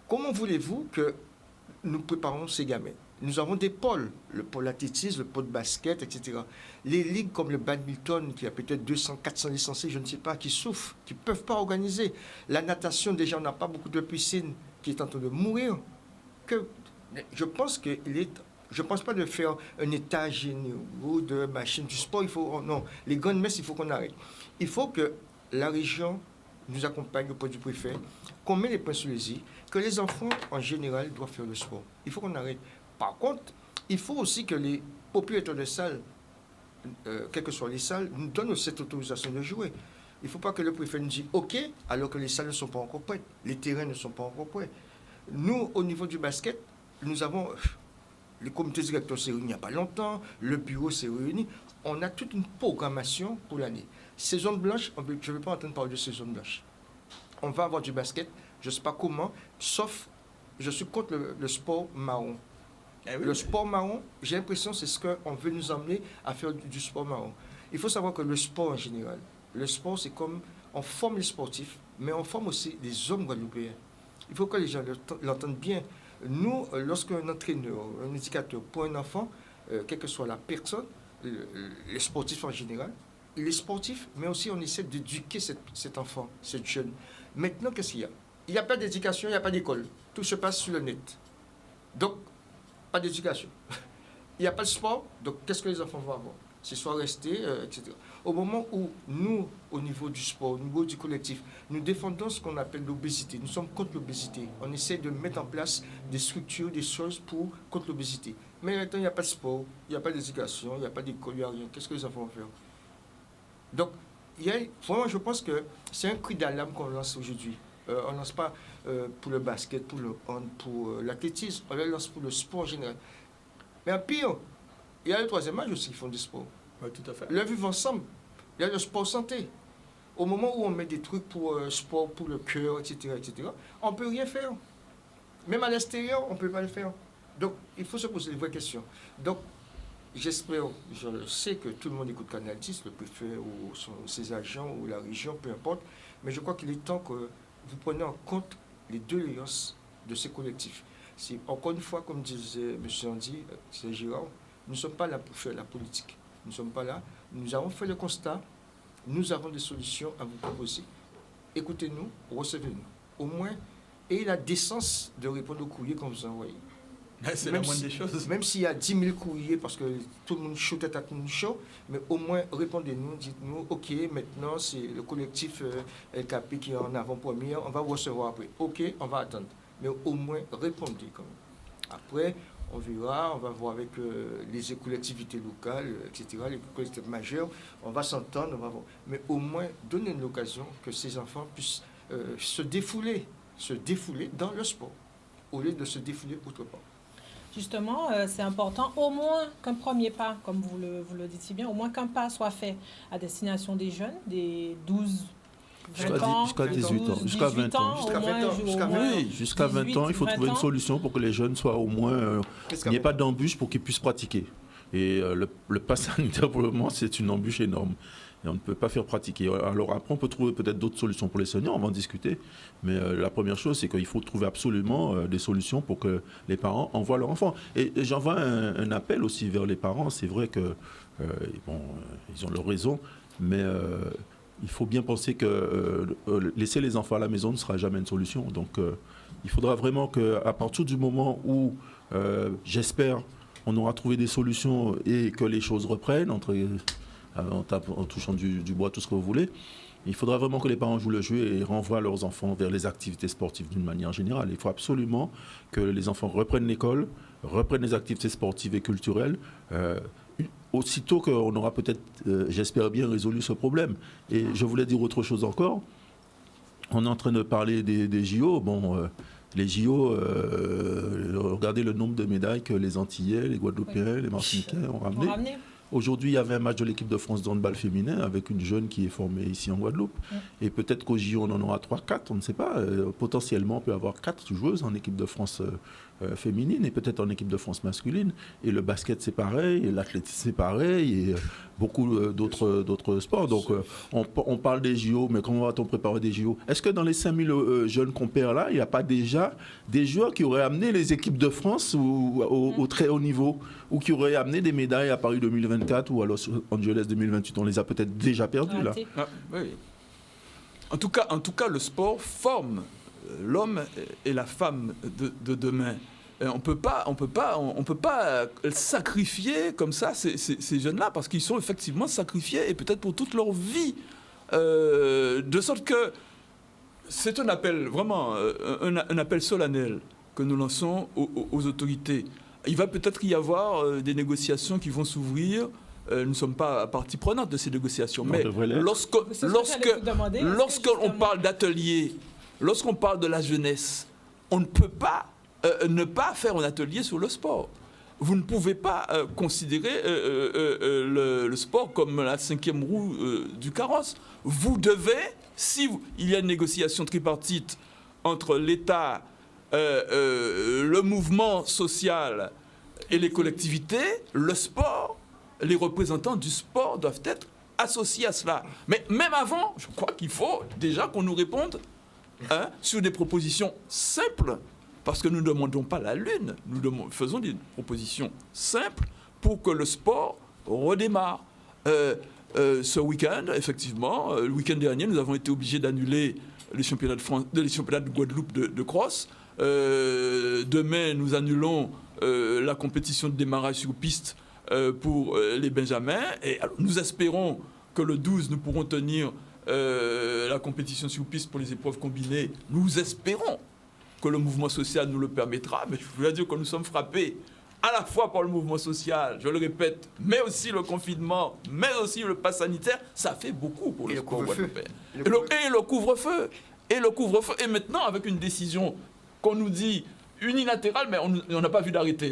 Comment voulez-vous que nous préparons ces gamins? Nous avons des pôles, le pôle athlétisme, le pôle basket, etc. Les ligues comme le badminton, qui a peut-être 200, 400 licenciés, je ne sais pas, qui souffrent, qui ne peuvent pas organiser. La natation, déjà, on n'a pas beaucoup de piscines, qui est en train de mourir. Je pense pas de faire un état généraux de machine du sport. Non, les grandes messes, il faut qu'on arrête. Il faut que la région nous accompagne auprès du préfet, qu'on met les points sur les i, que les enfants, en général, doivent faire le sport. Il faut qu'on arrête. Par contre, il faut aussi que les propriétaires de salles, quelles que soient les salles, nous donnent cette autorisation de jouer. Il ne faut pas que le préfet nous dise « OK » alors que les salles ne sont pas encore prêtes, les terrains ne sont pas encore prêts. Nous, au niveau du basket, nous avons... Le comité directeur s'est réuni il n'y a pas longtemps, le bureau s'est réuni. On a toute une programmation pour l'année. Saison blanche, je ne vais pas entendre parler de saison blanche. On va avoir du basket, je ne sais pas comment, sauf je suis contre le sport marron. Eh oui, le sport marron, j'ai l'impression que c'est ce qu'on veut nous emmener à faire du sport marron. Il faut savoir que le sport en général, le sport c'est comme, on forme les sportifs, mais on forme aussi les hommes guadeloupéens. Il faut que les gens l'entendent bien. Nous, lorsqu'un entraîneur, un éducateur pour un enfant, quelle que soit la personne, les sportifs en général, il est sportif, mais aussi on essaie d'éduquer cet enfant, cette jeune. Maintenant, qu'est-ce qu'il y a? Il n'y a pas d'éducation, il n'y a pas d'école. Tout se passe sur le net. Donc, pas d'éducation. Il n'y a pas de sport, donc qu'est-ce que les enfants vont avoir? C'est soit rester, etc. Au moment où nous, au niveau du sport, au niveau du collectif, nous défendons ce qu'on appelle l'obésité. Nous sommes contre l'obésité. On essaie de mettre en place des structures, des choses contre l'obésité. Mais maintenant, il n'y a pas de sport, il n'y a pas d'éducation, il n'y a pas d'école, il n'y a rien. Qu'est-ce que les enfants vont faire? Donc, vraiment, je pense que c'est un cri d'alarme qu'on lance aujourd'hui. On ne lance pas pour le basket, pour le hand, pour l'athlétisme, on le lance pour le sport en général. Mais en pire, il y a le troisième âge aussi qui font du sport. Oui, tout à fait. Le vivre ensemble. Il y a le sport santé. Au moment où on met des trucs pour sport, pour le cœur, etc., on ne peut rien faire. Même à l'extérieur, on ne peut pas le faire. Donc, il faut se poser les vraies questions. Donc, j'espère, je sais que tout le monde écoute Canal 10, le préfet ou ses agents ou la région, peu importe. Mais je crois qu'il est temps que vous preniez en compte les doléances de ces collectifs. Encore une fois, comme disait M. Andy, c'est Gérard, nous ne sommes pas là pour faire la politique. Nous ne sommes pas là. Nous avons fait le constat. Nous avons des solutions à vous proposer. Écoutez-nous, recevez-nous. Au moins, ayez la décence de répondre aux courriers qu'on vous envoie. C'est la moindre des choses. Même s'il y a 10 000 courriers, parce que tout le monde chaud, tête à tout le monde chaud, mais au moins répondez-nous, dites-nous, ok, maintenant c'est le collectif LKP qui est en avant-première, on va vous recevoir après. Ok, on va attendre. Mais au moins répondez quand même. Après, on verra, on va voir avec les collectivités locales, etc., les collectivités majeures, on va s'entendre, on va voir. Mais au moins, donnez l'occasion que ces enfants puissent se défouler dans le sport, au lieu de se défouler autre part. Justement, c'est important au moins qu'un premier pas, comme vous le dites si bien, au moins qu'un pas soit fait à destination des jeunes, des 12, 20 ans, jusqu'à 18 ans, jusqu'à 20 ans. Jusqu'à 20 ans, il faut trouver une solution pour que les jeunes soient au moins... il n'y ait pas d'embûche pour qu'ils puissent pratiquer. Et le pass sanitaire, pour le moment, c'est une embûche énorme. Et on ne peut pas faire pratiquer. Alors après, on peut trouver peut-être d'autres solutions pour les seniors, on va en discuter. Mais la première chose, c'est qu'il faut trouver absolument des solutions pour que les parents envoient leurs enfants. Et j'envoie un appel aussi vers les parents. C'est vrai que ils ont leur raison, mais il faut bien penser que laisser les enfants à la maison ne sera jamais une solution. Donc il faudra vraiment qu'à partir du moment où, j'espère, on aura trouvé des solutions et que les choses reprennent, en touchant du bois, tout ce que vous voulez, il faudra vraiment que les parents jouent le jeu et renvoient leurs enfants vers les activités sportives d'une manière générale. Il faut absolument que les enfants reprennent l'école, reprennent les activités sportives et culturelles, aussitôt qu'on aura peut-être, j'espère bien, résolu ce problème. Et je voulais dire autre chose encore. On est en train de parler des JO. Les JO, regardez le nombre de médailles que les Antillais, les Guadeloupéens, les Martiniquais ont ramené. Aujourd'hui, il y avait un match de l'équipe de France de handball féminin avec une jeune qui est formée ici en Guadeloupe. Et peut-être qu'au JO, on en aura 3, 4, on ne sait pas. Potentiellement, on peut avoir 4 joueuses en équipe de France féminine et peut-être en équipe de France masculine. Et le basket, c'est pareil, et l'athlétisme, c'est pareil, et beaucoup d'autres sports. Donc, on parle des JO, mais comment va-t-on préparer des JO? Est-ce que dans les 5000 jeunes qu'on perd là, il n'y a pas déjà des joueurs qui auraient amené les équipes de France au très haut niveau, ou qui auraient amené des médailles à Paris 2024 ou à Los Angeles 2028? On les a peut-être déjà perdus là. Oui. En tout cas, le sport forme l'homme et la femme de demain. On peut pas sacrifier comme ça ces jeunes-là, parce qu'ils sont effectivement sacrifiés, et peut-être pour toute leur vie. De sorte que c'est un appel, vraiment, un appel solennel que nous lançons aux autorités. Il va peut-être y avoir des négociations qui vont s'ouvrir. Nous ne sommes pas partie prenante de ces négociations. Mais lorsqu'on parle d'atelier, lorsqu'on parle de la jeunesse, on ne peut pas ne pas faire un atelier sur le sport. Vous ne pouvez pas considérer le sport comme la 5e roue du carrosse. Vous devez, il y a une négociation tripartite entre l'État, le mouvement social et les collectivités, le sport, les représentants du sport doivent être associés à cela. Mais même avant, je crois qu'il faut déjà qu'on nous réponde sur des propositions simples, parce que nous ne demandons pas la lune, faisons des propositions simples pour que le sport redémarre. Ce week-end, effectivement, le week-end dernier, nous avons été obligés d'annuler les championnats de Guadeloupe de cross. Demain, nous annulons la compétition de démarrage sur piste pour les Benjamins. Et alors, nous espérons que le 12, nous pourrons tenir la compétition sur piste pour les épreuves combinées. Nous espérons que le mouvement social nous le permettra. Mais je voulais dire que nous sommes frappés à la fois par le mouvement social, je le répète, mais aussi le confinement, mais aussi le pass sanitaire. Ça fait beaucoup pour le sport guadeloupéen. Et le couvre-feu. Et maintenant, avec une décision qu'on nous dit unilatérale, mais on n'a pas vu d'arrêté.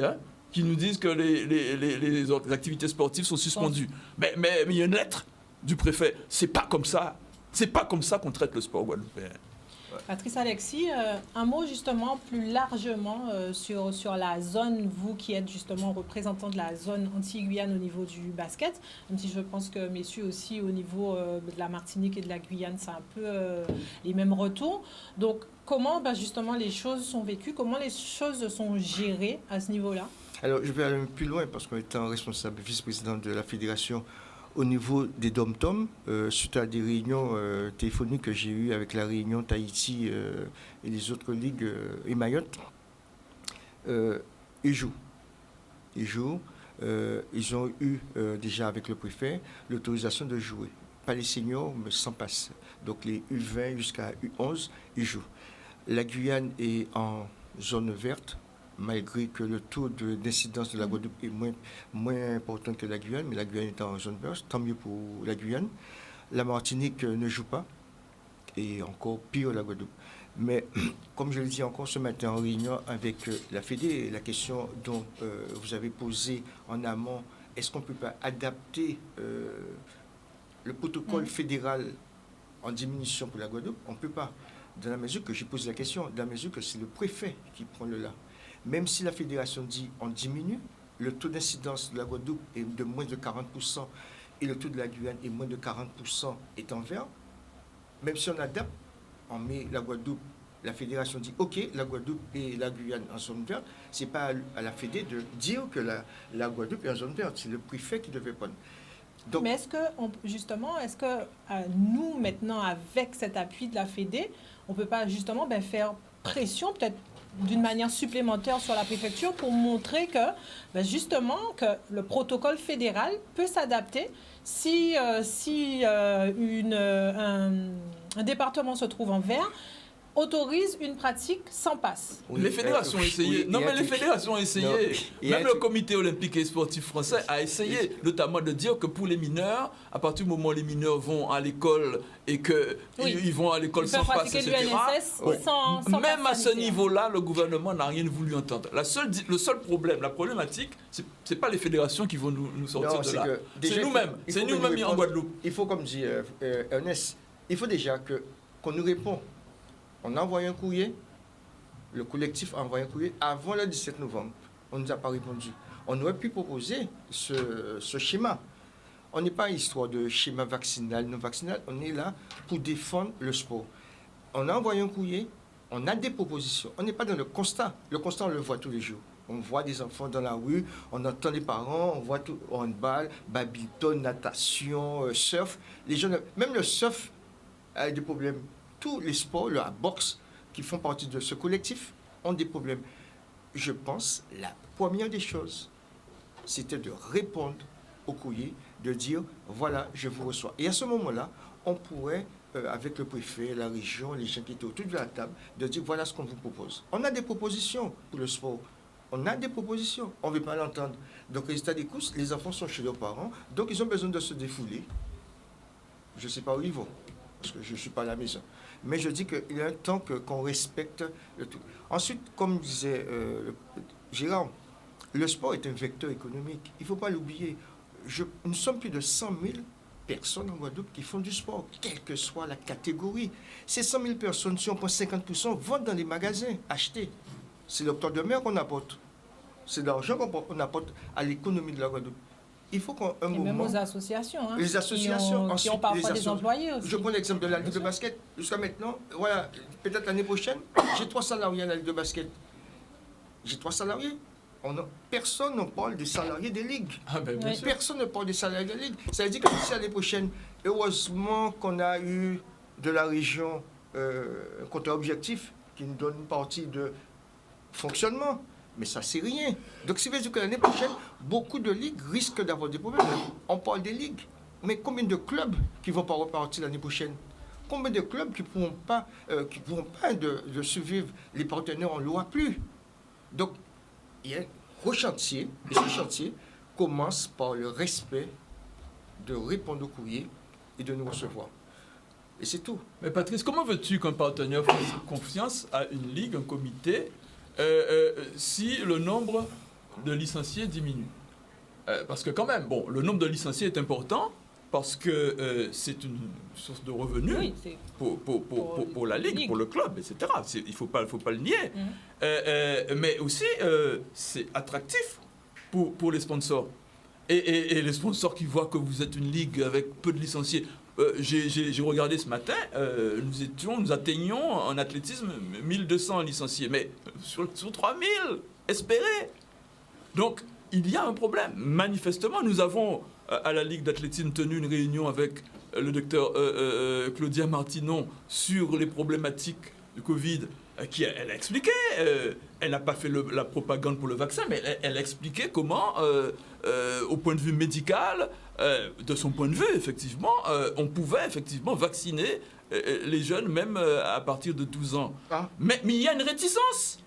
qui nous disent que les activités sportives sont suspendues. Mais il y a une lettre du préfet. C'est pas comme ça. C'est pas comme ça qu'on traite le sport guadeloupéen. Patrice Alexis, un mot justement plus largement sur la zone, vous qui êtes justement représentant de la zone Antilles-Guyane au niveau du basket, même si je pense que messieurs aussi au niveau de la Martinique et de la Guyane, c'est un peu les mêmes retours. Donc comment justement les choses sont vécues, comment les choses sont gérées à ce niveau-là? Alors je vais aller plus loin parce qu'en étant responsable vice-président de la fédération, au niveau des dom-tom, suite à des réunions téléphoniques que j'ai eues avec la Réunion, Tahiti et les autres ligues et Mayotte, ils jouent. Ils jouent. Ils ont eu déjà avec le préfet l'autorisation de jouer. Pas les seniors, mais sans passe. Donc les U20 jusqu'à U11, ils jouent. La Guyane est en zone verte, malgré que le taux d'incidence de la Guadeloupe est moins important que la Guyane, mais la Guyane est en zone verte, tant mieux pour la Guyane. La Martinique ne joue pas, et encore pire la Guadeloupe. Mais comme je le dis encore ce matin en réunion avec la Fédé, la question dont vous avez posée en amont, est-ce qu'on ne peut pas adapter le protocole fédéral en diminution pour la Guadeloupe? On ne peut pas, dans la mesure que je pose la question, dans la mesure que c'est le préfet qui prend le là. Même si la fédération dit on diminue, le taux d'incidence de la Guadeloupe est de moins de 40% et le taux de la Guyane est moins de 40% est en vert, même si on adapte, on met la Guadeloupe, la fédération dit ok, la Guadeloupe et la Guyane en zone verte, c'est pas à la Fédé de dire que la Guadeloupe est en zone verte, c'est le préfet qui devait prendre. Donc, mais est-ce que nous, maintenant, avec cet appui de la Fédé, on ne peut pas justement faire pression, peut-être d'une manière supplémentaire sur la préfecture pour montrer que, justement, que le protocole fédéral peut s'adapter si un département se trouve en vert, autorise une pratique sans passe. Oui, les fédérations ont essayé. Non, mais les fédérations ont essayé. Même le comité olympique et sportif français a essayé, notamment de dire que pour les mineurs, à partir du moment où les mineurs vont à l'école et qu'ils vont à l'école sans passe, etc. Même à ce niveau-là, le gouvernement n'a rien voulu entendre. Le seul problème, la problématique, c'est pas les fédérations qui vont nous sortir de là. C'est nous-mêmes. C'est nous-mêmes en Guadeloupe. Il faut, comme dit Ernest, il faut déjà qu'on nous réponde. On a envoyé un courrier, le collectif a envoyé un courrier avant le 17 novembre. On ne nous a pas répondu. On aurait pu proposer ce schéma. On n'est pas une histoire de schéma vaccinal, non vaccinal. On est là pour défendre le sport. On a envoyé un courrier, on a des propositions. On n'est pas dans le constat. Le constat, on le voit tous les jours. On voit des enfants dans la rue, on entend les parents, on voit tout, handball, badminton, natation, surf. Les jeunes, même le surf a des problèmes. Tous les sports, la boxe, qui font partie de ce collectif, ont des problèmes. Je pense, la première des choses, c'était de répondre au courrier, de dire, voilà, je vous reçois. Et à ce moment-là, on pourrait, avec le préfet, la région, les gens qui étaient autour de la table, de dire, voilà ce qu'on vous propose. On a des propositions pour le sport. On a des propositions. On ne veut pas l'entendre. Donc, résultat des courses, les enfants sont chez leurs parents, donc ils ont besoin de se défouler. Je ne sais pas où ils vont, parce que je ne suis pas à la maison. Mais je dis qu'il y a un temps qu'on respecte le tout. Ensuite, comme disait Gérard, le sport est un vecteur économique. Il ne faut pas l'oublier. Nous sommes plus de 100 000 personnes en Guadeloupe qui font du sport, quelle que soit la catégorie. Ces 100 000 personnes, si on prend 50%, vont dans les magasins acheter. C'est l'octroi de mer qu'on apporte. C'est l'argent qu'on apporte à l'économie de la Guadeloupe. Il faut qu'un moment... Même aux associations. Hein, les associations. Qui ont parfois des employés aussi. Je prends l'exemple de la Ligue de basket. Jusqu'à maintenant, voilà, peut-être l'année prochaine, j'ai 3 salariés à la Ligue de basket. J'ai 3 salariés. Personne ne parle des salariés des ligues. Personne ne parle des salariés des ligues. Ça veut dire que d'ici l'année prochaine, heureusement qu'on a eu de la région un compteur objectif qui nous donne une partie de fonctionnement. Mais ça, c'est rien. Donc, ça veut dire que l'année prochaine, beaucoup de ligues risquent d'avoir des problèmes. On parle des ligues. Mais combien de clubs qui ne vont pas repartir l'année prochaine? Combien de clubs qui ne pourront pas, de survivre? Les partenaires, on ne l'aura plus. Donc, il y a un gros chantier. Et ce chantier commence par le respect de répondre au courrier et de nous recevoir. Et c'est tout. Mais Patrice, comment veux-tu qu'un partenaire fasse confiance à une ligue, un comité, si le nombre de licenciés diminue. Parce que quand même, bon, le nombre de licenciés est important parce que c'est une source de revenus Oui, pour la Ligue, pour le club, etc. Il ne faut pas le nier. Mais aussi, c'est attractif pour les sponsors. Et les sponsors qui voient que vous êtes une ligue avec peu de licenciés. J'ai regardé ce matin, nous atteignions en athlétisme 1200 licenciés, mais sur 3000 espérés. Donc, il y a un problème. Manifestement, nous avons à la Ligue d'athlétisme tenu une réunion avec le docteur Claudia Martinon sur les problématiques du Covid. Elle a expliqué, elle n'a pas fait la propagande pour le vaccin, mais elle a expliqué comment, au point de vue médical, de son point de vue, effectivement, on pouvait effectivement vacciner les jeunes même à partir de 12 ans. Ah. Mais il y a une réticence.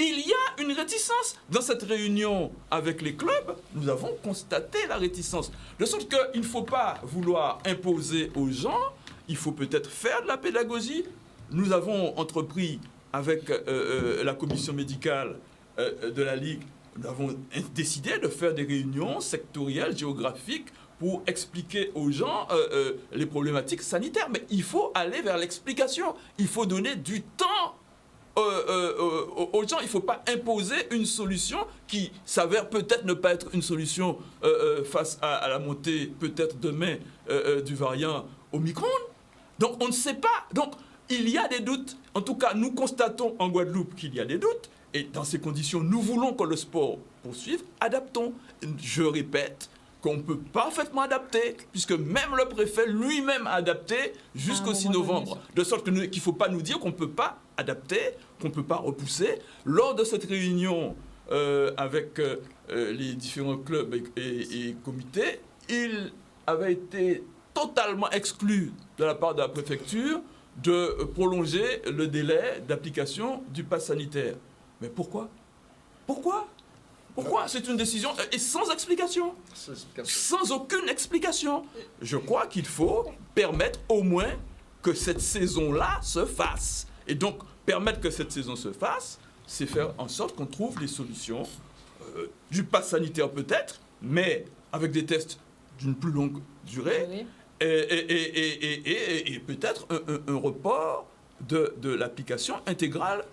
Il y a une réticence. Dans cette réunion avec les clubs, nous avons constaté la réticence. De sorte qu'il ne faut pas vouloir imposer aux gens, il faut peut-être faire de la pédagogie. Nous avons entrepris avec la commission médicale de la Ligue, nous avons décidé de faire des réunions sectorielles, géographiques, pour expliquer aux gens les problématiques sanitaires. Mais il faut aller vers l'explication. Il faut donner du temps aux gens. Il ne faut pas imposer une solution qui s'avère peut-être ne pas être une solution face à la montée, peut-être demain, du variant Omicron. Donc on ne sait pas. Donc il y a des doutes. En tout cas, nous constatons en Guadeloupe qu'il y a des doutes. Et dans ces conditions, nous voulons que le sport poursuive. Adaptons. Je répète qu'on peut parfaitement adapter, puisque même le préfet lui-même a adapté jusqu'au 6 novembre. De sorte qu'il ne faut pas nous dire qu'on ne peut pas adapter, qu'on ne peut pas repousser. Lors de cette réunion avec les différents clubs et comités, il avait été totalement exclu de la part de la préfecture de prolonger le délai d'application du pass sanitaire. Mais pourquoi ? Pourquoi ? C'est une décision et sans explication. Sans aucune explication. Je crois qu'il faut permettre au moins que cette saison-là se fasse. Et donc, permettre que cette saison se fasse, c'est faire en sorte qu'on trouve les solutions du pass sanitaire peut-être, mais avec des tests d'une plus longue durée. Oui. Et peut-être un report de l'application intégrale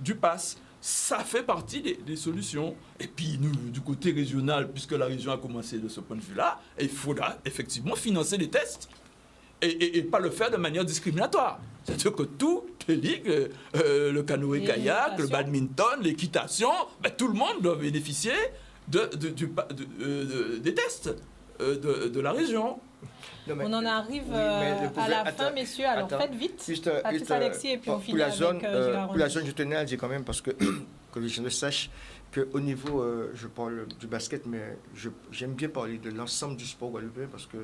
du pass. Ça fait partie des solutions. Et puis, nous, du côté régional, puisque la région a commencé de ce point de vue-là, il faudra effectivement financer les tests et pas le faire de manière discriminatoire. C'est-à-dire que toutes les ligues, le canoë-kayak, le badminton, l'équitation, tout le monde doit bénéficier des tests de la région. Non, on en arrive à la fin, messieurs. Alors faites vite. Juste, Alexis, et puis on finit avec Gérard. Pour la zone, je tenais à dire quand même, parce que les gens le sachent, qu'au niveau, je parle du basket, mais j'aime bien parler de l'ensemble du sport guadeloupéen, parce que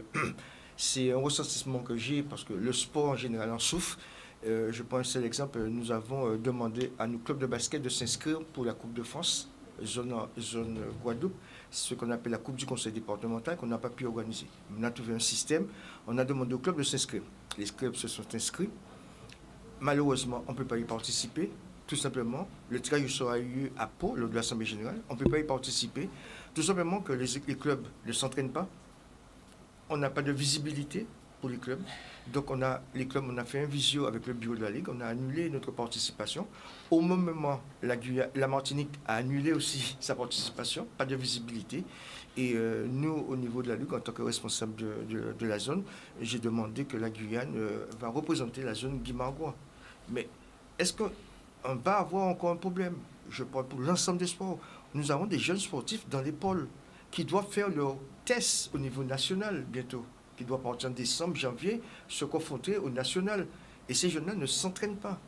c'est un ressentiment que j'ai, parce que le sport en général en souffre. Je prends un seul exemple. Nous avons demandé à nos clubs de basket de s'inscrire pour la Coupe de France, zone Guadeloupe, ce qu'on appelle la Coupe du Conseil départemental, qu'on n'a pas pu organiser. On a trouvé un système, on a demandé aux clubs de s'inscrire. Les clubs se sont inscrits. Malheureusement, on ne peut pas y participer. Tout simplement, le tirage sera eu à Pau, lors de l'Assemblée générale. On ne peut pas y participer. Tout simplement que les clubs ne s'entraînent pas. On n'a pas de visibilité pour les clubs. Donc, on a fait un visio avec le bureau de la Ligue. On a annulé notre participation. Au même moment, la Martinique a annulé aussi sa participation. Pas de visibilité. Et nous, au niveau de la Ligue, en tant que responsable de la zone, j'ai demandé que la Guyane va représenter la zone Guimarães. Mais est-ce qu'on va avoir encore un problème? Je parle pour l'ensemble des sports. Nous avons des jeunes sportifs dans les pôles qui doivent faire leurs tests au niveau national bientôt, qui doivent partir en décembre, janvier, se confronter au national. Et ces jeunes-là ne s'entraînent pas.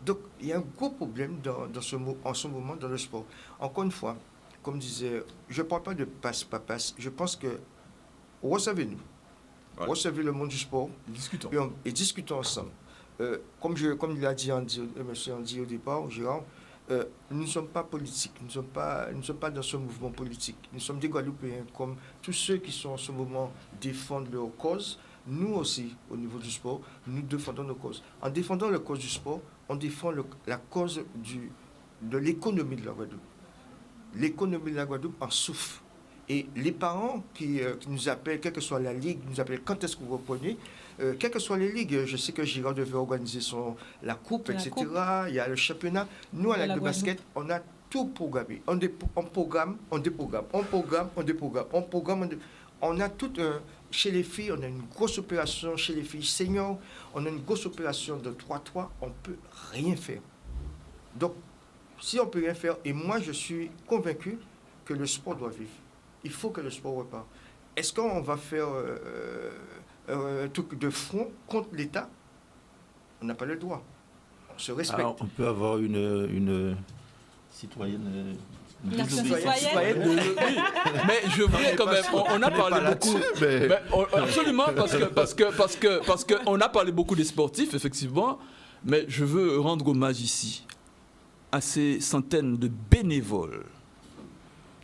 Donc, il y a un gros problème en ce moment dans le sport. Encore une fois, comme disait, je ne parle pas de passe, pas passe. Je pense que recevez-nous. Ouais. Recevez le monde du sport. Discutons. Et discutons ensemble. Comme il a dit M. Andy au départ, Gérard, nous ne sommes pas politiques, nous ne sommes pas dans ce mouvement politique. Nous sommes des Guadeloupéens, comme tous ceux qui sont en ce moment défendent leur cause. Nous aussi, au niveau du sport, nous défendons nos causes. En défendant la cause du sport, on défend la cause de l'économie de la Guadeloupe. L'économie de la Guadeloupe en souffre. Et les parents qui nous appellent, quelle que soit la ligue, nous appellent quand est-ce que vous reprenez, quelles que soient les ligues. Je sais que Girard devait organiser la coupe, etc. Il y a le championnat. Nous, à la Ligue de basket, on a tout programmé. On programme, on déprogramme. On programme, on déprogramme. On programme, on a tout... chez les filles, on a une grosse opération. Chez les filles seniors, on a une grosse opération de 3-3. On ne peut rien faire. Donc, si on ne peut rien faire, et moi, je suis convaincu que le sport doit vivre. Il faut que le sport reparte. Est-ce qu'on va faire un truc de front contre l'État? On n'a pas le droit. On se respecte. Alors, on peut avoir une citoyenne... Citoyenne. Oui. Mais je voulais quand même, on a parlé beaucoup, absolument, parce que on a parlé beaucoup des sportifs, effectivement, mais je veux rendre hommage ici à ces centaines de bénévoles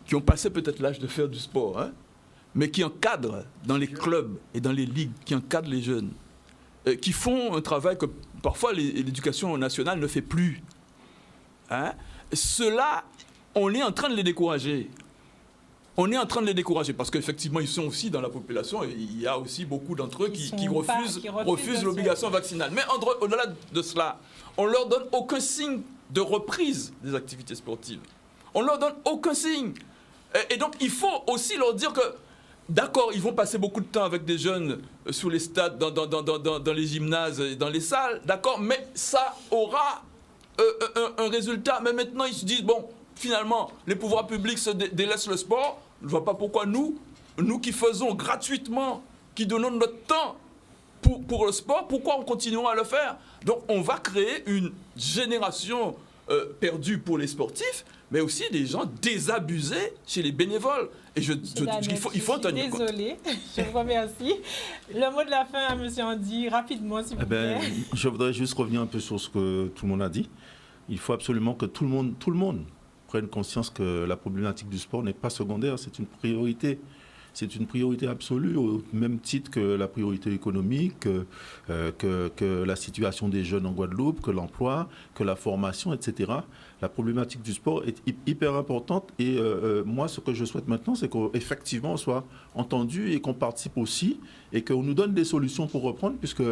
qui ont passé peut-être l'âge de faire du sport, hein, mais qui encadrent dans les clubs et dans les ligues, qui encadrent les jeunes, qui font un travail que parfois l'éducation nationale ne fait plus. Hein. Ceux-là, on est en train de les décourager. On est en train de les décourager parce qu'effectivement, ils sont aussi dans la population et il y a aussi beaucoup d'entre eux qui refusent l'obligation vaccinale. Mais au-delà de cela, on ne leur donne aucun signe de reprise des activités sportives. On ne leur donne aucun signe. Et donc, il faut aussi leur dire que, d'accord, ils vont passer beaucoup de temps avec des jeunes sous les stades, dans les gymnases, dans les salles, d'accord, mais ça aura un résultat. Mais maintenant, ils se disent, bon, finalement, les pouvoirs publics se délaissent le sport. Je ne vois pas pourquoi nous qui faisons gratuitement, qui donnons notre temps pour le sport, pourquoi on continuera à le faire? Donc, on va créer une génération perdue pour les sportifs, mais aussi des gens désabusés chez les bénévoles. Et il faut en tenir compte. Désolée, je vous remercie. Le mot de la fin à M. Andy, rapidement, s'il vous plaît. Je voudrais juste revenir un peu sur ce que tout le monde a dit. Il faut absolument que tout le monde prenne conscience que la problématique du sport n'est pas secondaire, c'est une priorité. C'est une priorité absolue, au même titre que la priorité économique, que la situation des jeunes en Guadeloupe, que l'emploi, que la formation, etc. La problématique du sport est hyper importante et moi, ce que je souhaite maintenant, c'est qu'effectivement, on soit entendu et qu'on participe aussi et qu'on nous donne des solutions pour reprendre, puisque...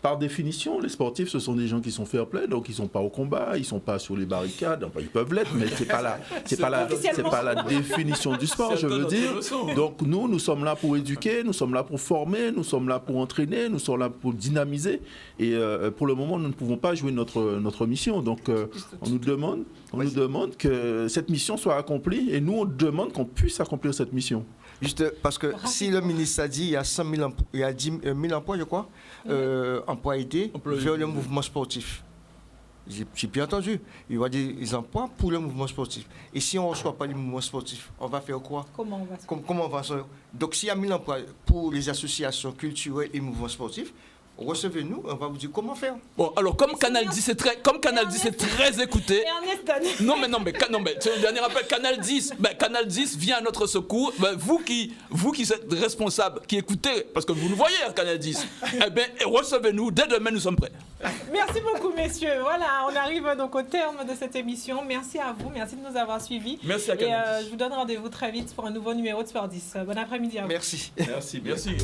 par définition, les sportifs, ce sont des gens qui sont fair-play, donc ils ne sont pas au combat, ils ne sont pas sur les barricades, enfin, ils peuvent l'être, mais ce n'est pas la définition du sport, je veux dire. Donc nous sommes là pour éduquer, nous sommes là pour former, nous sommes là pour entraîner, nous sommes là pour dynamiser. Et pour le moment, nous ne pouvons pas jouer notre mission. Donc on nous demande que cette mission soit accomplie et nous, on demande qu'on puisse accomplir cette mission. Juste parce que si le ministre a dit il y a 100 000 il y a 10 000 emplois, je crois, emplois aidés vers le mouvement sportif. J'ai bien entendu. Il y aura des emplois pour le mouvement sportif. Et si on ne reçoit pas le mouvement sportif, on va faire quoi? Comment on va faire? Donc s'il y a 1000 emplois pour les associations culturelles et mouvements sportifs, recevez-nous, on va vous dire comment faire. Bon, alors comme Canal 10 est très écouté. Non mais c'est le dernier appel. Canal 10 vient à notre secours. Vous qui êtes responsables, qui écoutez, parce que vous nous voyez à Canal 10, recevez-nous, dès demain nous sommes prêts. Merci beaucoup messieurs. Voilà, on arrive donc au terme de cette émission. Merci à vous, merci de nous avoir suivis. Merci à Canal 10. Et je vous donne rendez-vous très vite pour un nouveau numéro de Sport 10. Bon après-midi à vous. Merci. Merci.